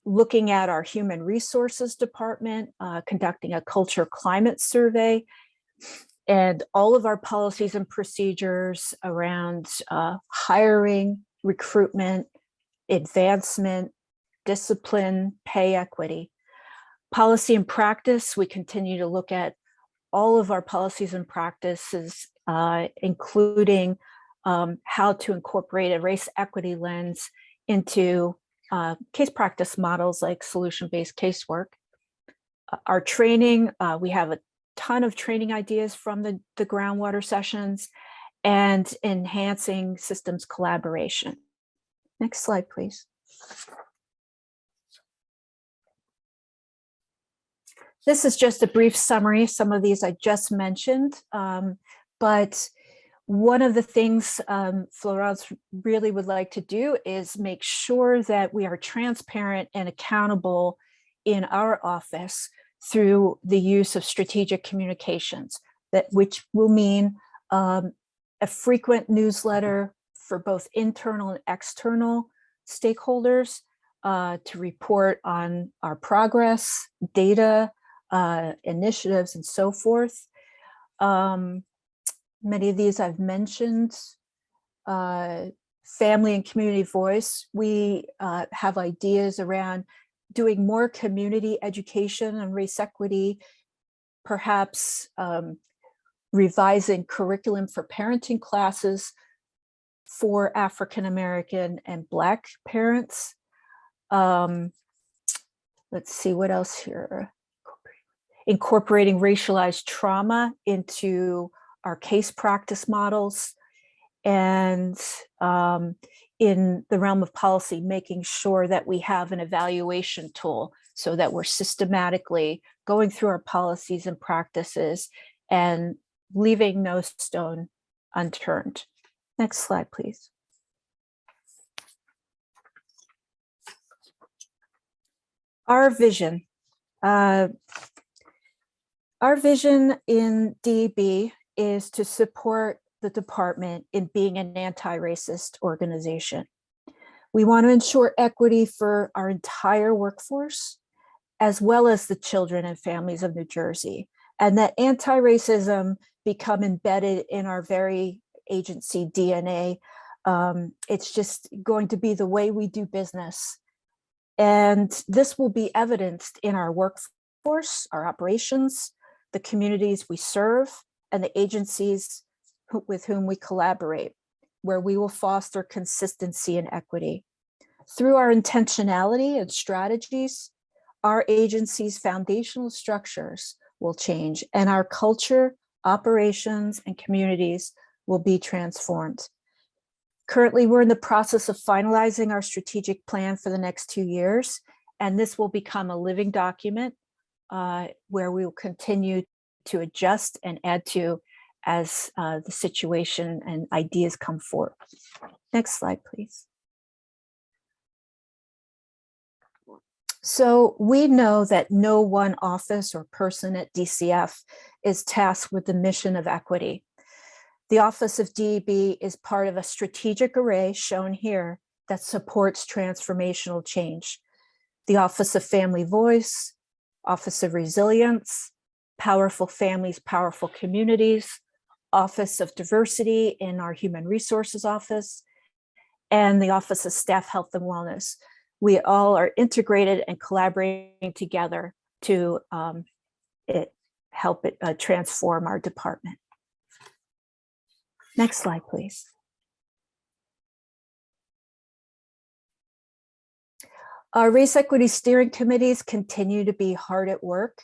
looking at our human resources department, conducting a culture climate survey, And all of our policies and procedures around hiring, recruitment, advancement, discipline, pay equity. Policy and practice, we continue to look at all of our policies and practices, including how to incorporate a race equity lens into case practice models like solution-based casework. Our training, we have a ton of training ideas from the groundwater sessions, and enhancing systems collaboration. Next slide, please. This is just a brief summary. Some of these I just mentioned, but one of the things Florence really would like to do is make sure that we are transparent and accountable in our office through the use of strategic communications, which will mean a frequent newsletter for both internal and external stakeholders to report on our progress, data, initiatives, and so forth. Many of these I've mentioned. Family and community voice. We have ideas around doing more community education on race equity, perhaps revising curriculum for parenting classes for African American and Black parents. Let's see what else here. Incorporating racialized trauma into our case practice models, and in the realm of policy, making sure that we have an evaluation tool so that we're systematically going through our policies and practices and leaving no stone unturned. Next slide, please. Our vision. Our vision in DEB is to support the department in being an anti-racist organization. We want to ensure equity for our entire workforce, as well as the children and families of New Jersey, and that anti-racism become embedded in our very agency DNA. It's just going to be the way we do business. And this will be evidenced in our workforce, our operations, the communities we serve, and the agencies with whom we collaborate, where we will foster consistency and equity. Through our intentionality and strategies, our agency's foundational structures will change, and our culture, operations, and communities will be transformed. Currently, we're in the process of finalizing our strategic plan for the next 2 years, and this will become a living document where we will continue to adjust and add to as the situation and ideas come forth. Next slide, please. So we know that no one office or person at DCF is tasked with the mission of equity. The Office of DEB is part of a strategic array shown here that supports transformational change. The Office of Family Voice, Office of Resilience, Powerful Families, Powerful Communities, Office of Diversity in our Human Resources Office, and the Office of Staff Health and Wellness. We all are integrated and collaborating together to help it transform our department. Next slide, please. Our race equity steering committees continue to be hard at work.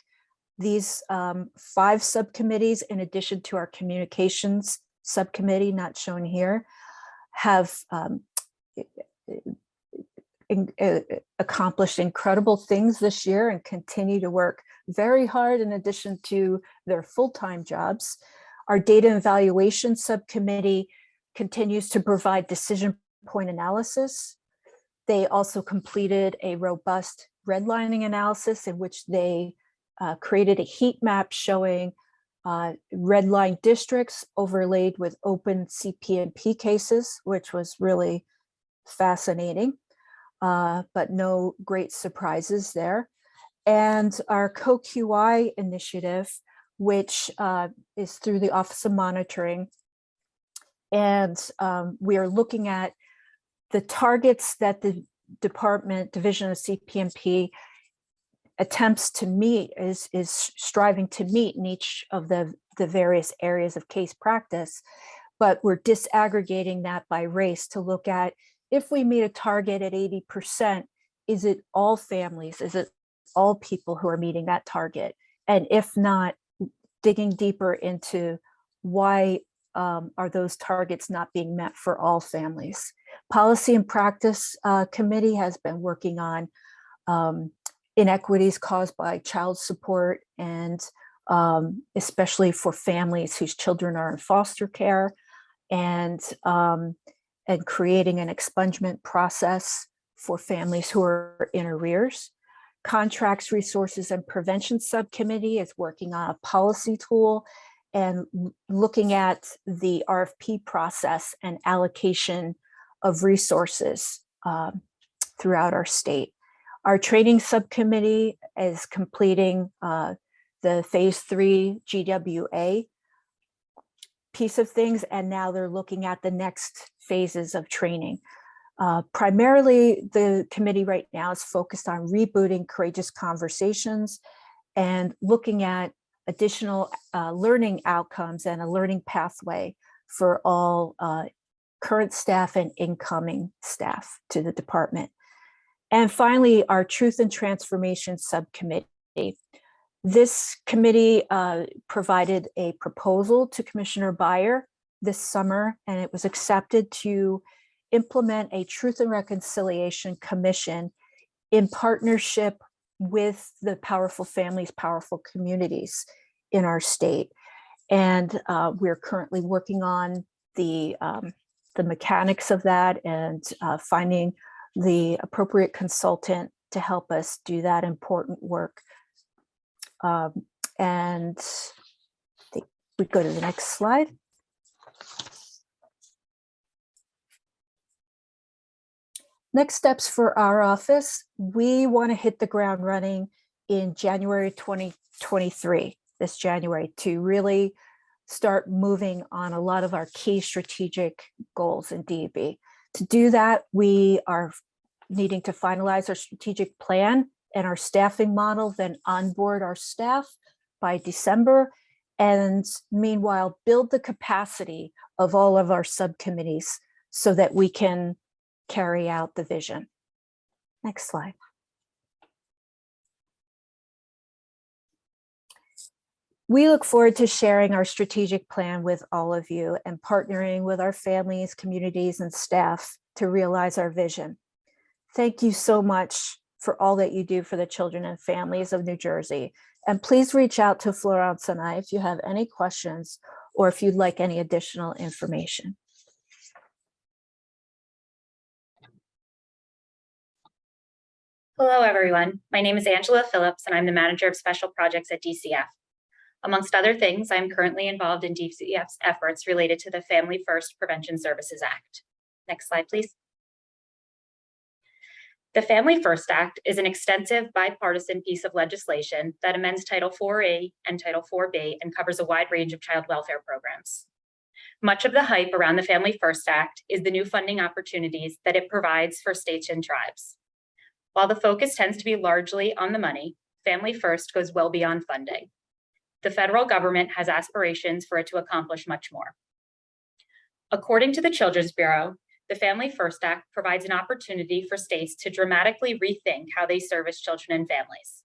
These 5 subcommittees, in addition to our communications subcommittee, not shown here, have accomplished incredible things this year and continue to work very hard in addition to their full-time jobs. Our data evaluation subcommittee continues to provide decision point analysis. They also completed a robust redlining analysis in which they created a heat map showing red line districts overlaid with open CP&P cases, which was really fascinating, but no great surprises there. And our co-QI initiative which is through the Office of Monitoring. And we are looking at the targets that the division of CPMP attempts to meet, is striving to meet in each of the various areas of case practice. But we're disaggregating that by race to look at, if we meet a target at 80%, is it all families? Is it all people who are meeting that target? And if not, digging deeper into why are those targets not being met for all families. Policy and Practice Committee has been working on inequities caused by child support, and especially for families whose children are in foster care, and creating an expungement process for families who are in arrears. Contracts, Resources, and Prevention Subcommittee is working on a policy tool and looking at the RFP process and allocation of resources throughout our state. Our training subcommittee is completing the phase 3 GWA piece of things, and now they're looking at the next phases of training. Primarily, the committee right now is focused on rebooting Courageous Conversations and looking at additional learning outcomes and a learning pathway for all current staff and incoming staff to the department. And finally, our Truth and Transformation Subcommittee. This committee provided a proposal to Commissioner Beyer this summer, and it was accepted to implement a Truth and Reconciliation Commission in partnership with the Powerful Families, Powerful Communities in our state. And we're currently working on the mechanics of that and finding the appropriate consultant to help us do that important work. And I think we go to the next slide. Next steps for our office, we want to hit the ground running in January 2023, this January, to really start moving on a lot of our key strategic goals in DEB. To do that, we are needing to finalize our strategic plan and our staffing model, then onboard our staff by December, and meanwhile, build the capacity of all of our subcommittees so that we can carry out the vision. Next slide. We look forward to sharing our strategic plan with all of you and partnering with our families, communities, and staff to realize our vision. Thank you so much for all that you do for the children and families of New Jersey. And please reach out to Florence and I if you have any questions or if you'd like any additional information.
Hello, everyone. My name is Angela Phillips, and I'm the Manager of Special Projects at DCF. Amongst other things, I'm currently involved in DCF's efforts related to the Family First Prevention Services Act. Next slide, please. The Family First Act is an extensive bipartisan piece of legislation that amends Title IV-A and Title IV-B and covers a wide range of child welfare programs. Much of the hype around the Family First Act is the new funding opportunities that it provides for states and tribes. While the focus tends to be largely on the money, Family First goes well beyond funding. The federal government has aspirations for it to accomplish much more. According to the Children's Bureau, the Family First Act provides an opportunity for states to dramatically rethink how they service children and families.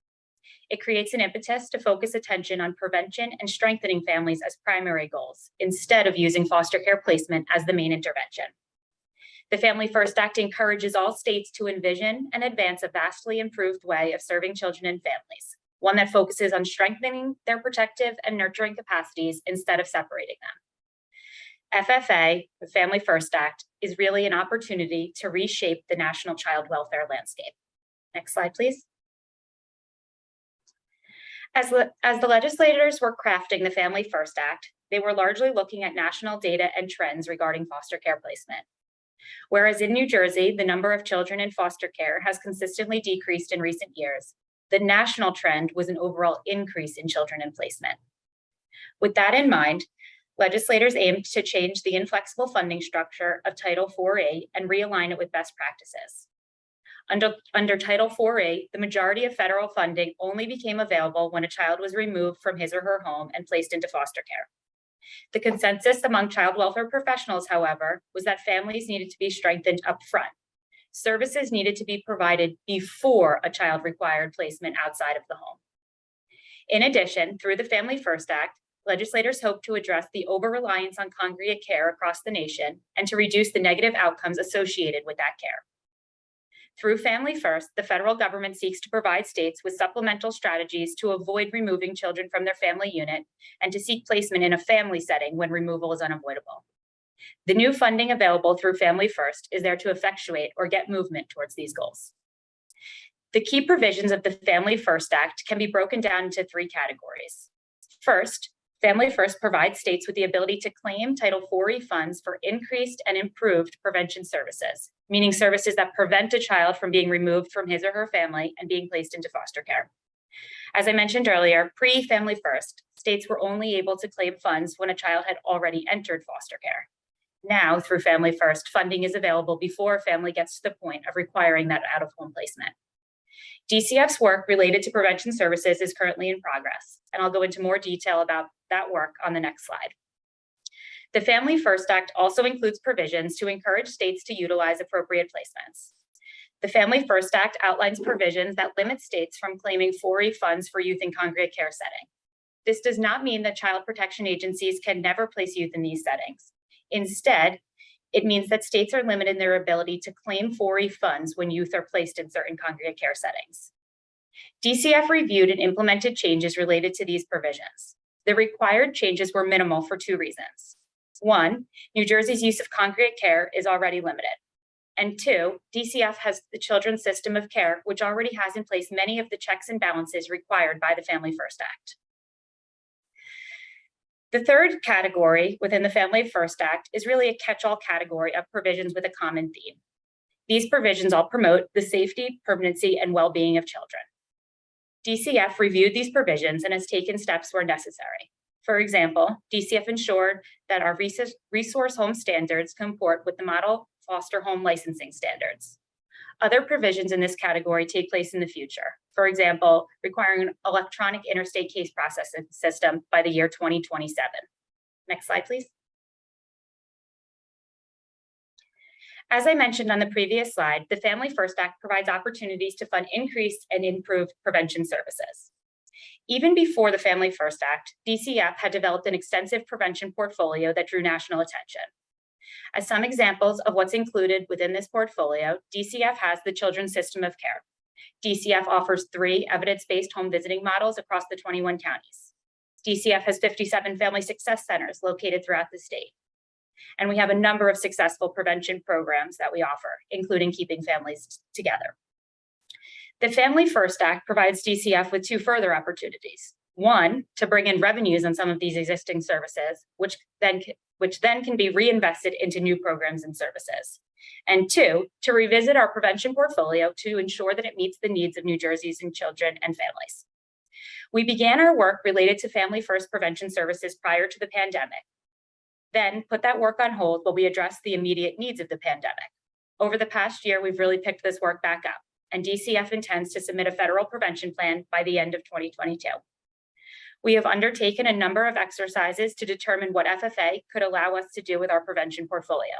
It creates an impetus to focus attention on prevention and strengthening families as primary goals, instead of using foster care placement as the main intervention. The Family First Act encourages all states to envision and advance a vastly improved way of serving children and families, one that focuses on strengthening their protective and nurturing capacities instead of separating them. FFA, the Family First Act, is really an opportunity to reshape the national child welfare landscape. Next slide, please. As the legislators were crafting the Family First Act, they were largely looking at national data and trends regarding foster care placement. Whereas in New Jersey, the number of children in foster care has consistently decreased in recent years, the national trend was an overall increase in children in placement. With that in mind, legislators aimed to change the inflexible funding structure of Title IV-A and realign it with best practices. Under Title IV-A, the majority of federal funding only became available when a child was removed from his or her home and placed into foster care. The consensus among child welfare professionals, however, was that families needed to be strengthened up front. Services needed to be provided before a child required placement outside of the home. In addition, through the Family First Act, legislators hope to address the over-reliance on congregate care across the nation and to reduce the negative outcomes associated with that care. Through Family First, the federal government seeks to provide states with supplemental strategies to avoid removing children from their family unit and to seek placement in a family setting when removal is unavoidable. The new funding available through Family First is there to effectuate or get movement towards these goals. The key provisions of the Family First Act can be broken down into 3 categories. First, Family First provides states with the ability to claim Title IV-E funds for increased and improved prevention services, meaning services that prevent a child from being removed from his or her family and being placed into foster care. As I mentioned earlier, pre-Family First, states were only able to claim funds when a child had already entered foster care. Now, through Family First, funding is available before a family gets to the point of requiring that out-of-home placement. DCF's work related to prevention services is currently in progress, and I'll go into more detail about that work on the next slide. The Family First Act also includes provisions to encourage states to utilize appropriate placements. The Family First Act outlines provisions that limit states from claiming IV-E funds for youth in congregate care setting. This does not mean that child protection agencies can never place youth in these settings. Instead, it means that states are limited in their ability to claim IV-E funds when youth are placed in certain congregate care settings. DCF reviewed and implemented changes related to these provisions. The required changes were minimal for 2 reasons. 1, New Jersey's use of congregate care is already limited. And 2, DCF has the Children's System of Care, which already has in place many of the checks and balances required by the Family First Act. The third category within the Family First Act is really a catch-all category of provisions with a common theme. These provisions all promote the safety, permanency, and well-being of children. DCF reviewed these provisions and has taken steps where necessary. For example, DCF ensured that our resource home standards comport with the model foster home licensing standards. Other provisions in this category take place in the future. For example, requiring an electronic interstate case processing system by the year 2027. Next slide, please. As I mentioned on the previous slide, the Family First Act provides opportunities to fund increased and improved prevention services. Even before the Family First Act, DCF had developed an extensive prevention portfolio that drew national attention. As some examples of what's included within this portfolio, DCF has the Children's System of Care. DCF offers 3 evidence-based home visiting models across the 21 counties. DCF has 57 family success centers located throughout the state. And we have a number of successful prevention programs that we offer, including keeping families together. The Family First Act provides DCF with 2 further opportunities. 1, to bring in revenues on some of these existing services, which then can be reinvested into new programs and services. And 2, to revisit our prevention portfolio to ensure that it meets the needs of New Jersey's and children and families. We began our work related to Family First prevention services prior to the pandemic, then put that work on hold while we addressed the immediate needs of the pandemic. Over the past year, we've really picked this work back up, and DCF intends to submit a federal prevention plan by the end of 2022. We have undertaken a number of exercises to determine what FFA could allow us to do with our prevention portfolio.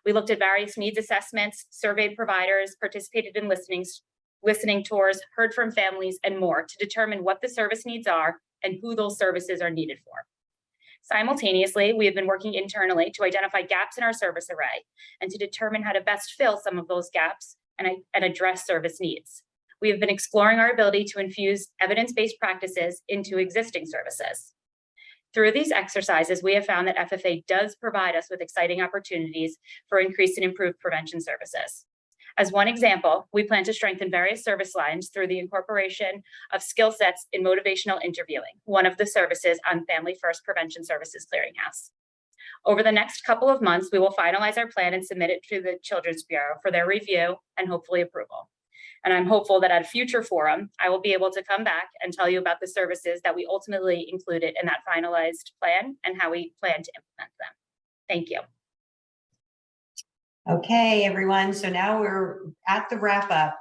We looked at various needs assessments, surveyed providers, participated in listening tours, heard from families, and more to determine what the service needs are and who those services are needed for. Simultaneously, we have been working internally to identify gaps in our service array and to determine how to best fill some of those gaps and address service needs. We have been exploring our ability to infuse evidence-based practices into existing services. Through these exercises, we have found that FFA does provide us with exciting opportunities for increased and improved prevention services. As one example, we plan to strengthen various service lines through the incorporation of skill sets in motivational interviewing, one of the services on Family First Prevention Services Clearinghouse. Over the next couple of months, we will finalize our plan and submit it to the Children's Bureau for their review and hopefully approval. And I'm hopeful that at a future forum, I will be able to come back and tell you about the services that we ultimately included in that finalized plan and how we plan to implement them. Thank you.
Okay, everyone. So now we're at the wrap up.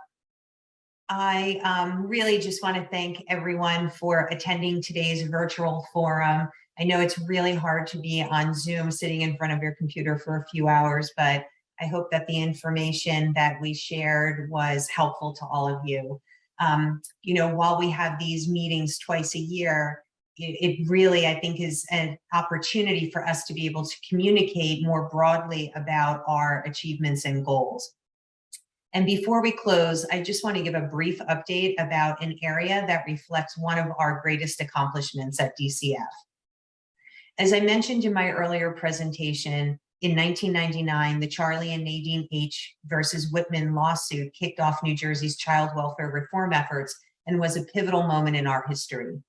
I really just want to thank everyone for attending today's virtual forum. I know it's really hard to be on Zoom sitting in front of your computer for a few hours, but I hope that the information that we shared was helpful to all of you. You know, while we have these meetings twice a year, it really, I think, is an opportunity for us to be able to communicate more broadly about our achievements and goals. And before we close, I just want to give a brief update about an area that reflects one of our greatest accomplishments at DCF. As I mentioned in my earlier presentation, in 1999, the Charlie and Nadine H. versus Whitman lawsuit kicked off New Jersey's child welfare reform efforts and was a pivotal moment in our history.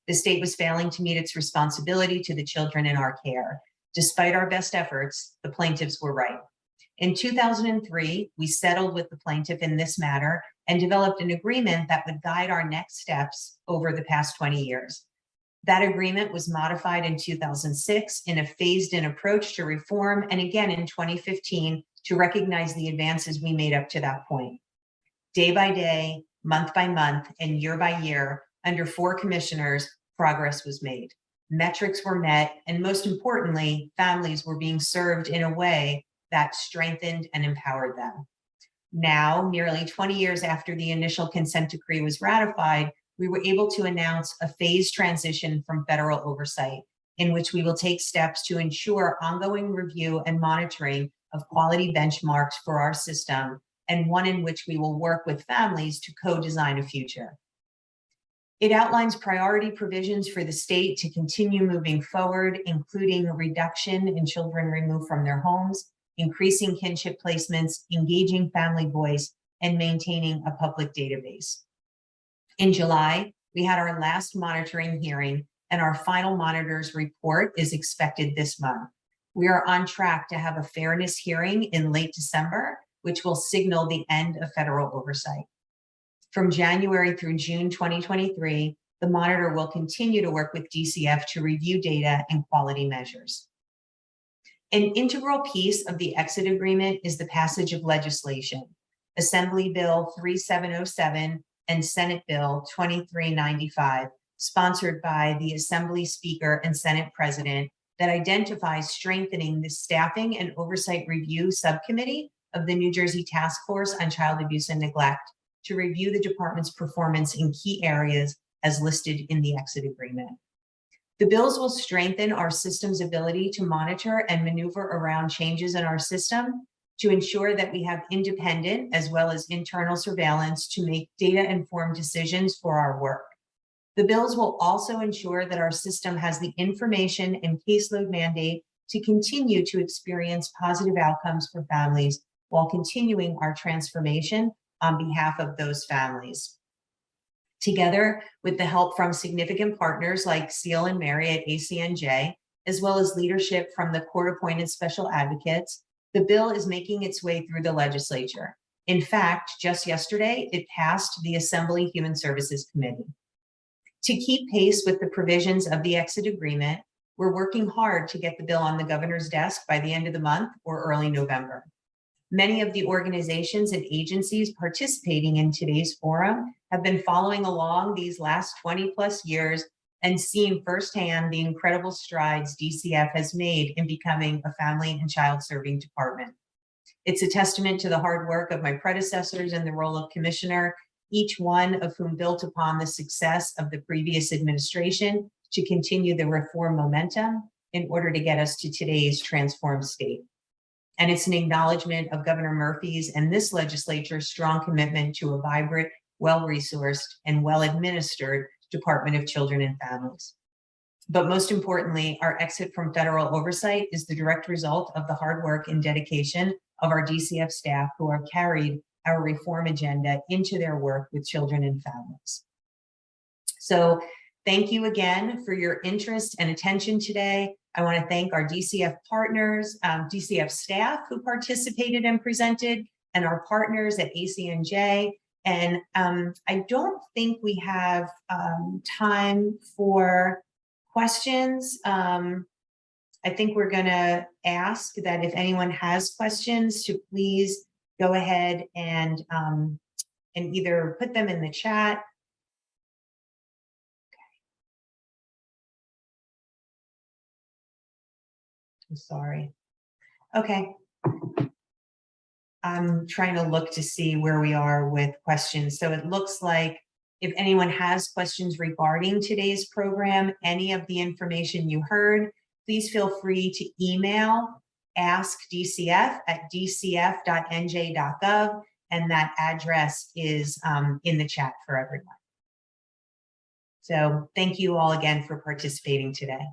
The state was failing to meet its responsibility to the children in our care. Despite our best efforts, the plaintiffs were right. In 2003, we settled with the plaintiff in this matter and developed an agreement that would guide our next steps over the past 20 years. That agreement was modified in 2006 in a phased-in approach to reform, and again in 2015 to recognize the advances we made up to that point. Day by day, month by month, and year by year, under 4 commissioners, progress was made. Metrics were met, and most importantly, families were being served in a way that strengthened and empowered them. Now, nearly 20 years after the initial consent decree was ratified, we were able to announce a phased transition from federal oversight, in which we will take steps to ensure ongoing review and monitoring of quality benchmarks for our system, and one in which we will work with families to co-design a future. It outlines priority provisions for the state to continue moving forward, including a reduction in children removed from their homes, increasing kinship placements, engaging family voice, and maintaining a public database. In July, we had our last monitoring hearing, and our final monitor's report is expected this month. We are on track to have a fairness hearing in late December, which will signal the end of federal oversight. From January through June 2023, the monitor will continue to work with DCF to review data and quality measures. An integral piece of the exit agreement is the passage of legislation, Assembly Bill 3707 and Senate Bill 2395, sponsored by the Assembly Speaker and Senate President, that identifies strengthening the Staffing and Oversight Review Subcommittee of the New Jersey Task Force on Child Abuse and Neglect to review the department's performance in key areas as listed in the exit agreement. The bills will strengthen our system's ability to monitor and maneuver around changes in our system to ensure that we have independent as well as internal surveillance to make data-informed decisions for our work. The bills will also ensure that our system has the information and caseload mandate to continue to experience positive outcomes for families while continuing our transformation on behalf of those families. Together with the help from significant partners like Seal and Mary at ACNJ, as well as leadership from the court-appointed special advocates, the bill is making its way through the legislature. In fact, just yesterday, it passed the Assembly Human Services Committee. To keep pace with the provisions of the exit agreement, we're working hard to get the bill on the governor's desk by the end of the month or early November. Many of the organizations and agencies participating in today's forum have been following along these last 20 plus years and seen firsthand the incredible strides DCF has made in becoming a family and child serving department. It's a testament to the hard work of my predecessors in the role of commissioner, each one of whom built upon the success of the previous administration to continue the reform momentum in order to get us to today's transformed state. And it's an acknowledgement of Governor Murphy's and this legislature's strong commitment to a vibrant, well-resourced, and well-administered Department of Children and Families. But most importantly, our exit from federal oversight is the direct result of the hard work and dedication of our DCF staff who have carried our reform agenda into their work with children and families. So thank you again for your interest and attention today. I want to thank our DCF partners, DCF staff who participated and presented, and our partners at ACNJ, And I don't think we have time for questions. I think we're gonna ask that if anyone has questions to please go ahead and either put them in the chat. I'm sorry. Okay. I'm trying to look to see where we are with questions. So it looks like if anyone has questions regarding today's program, any of the information you heard, please feel free to email askdcf@dcf.nj.gov, and that address is in the chat for everyone. So thank you all again for participating today.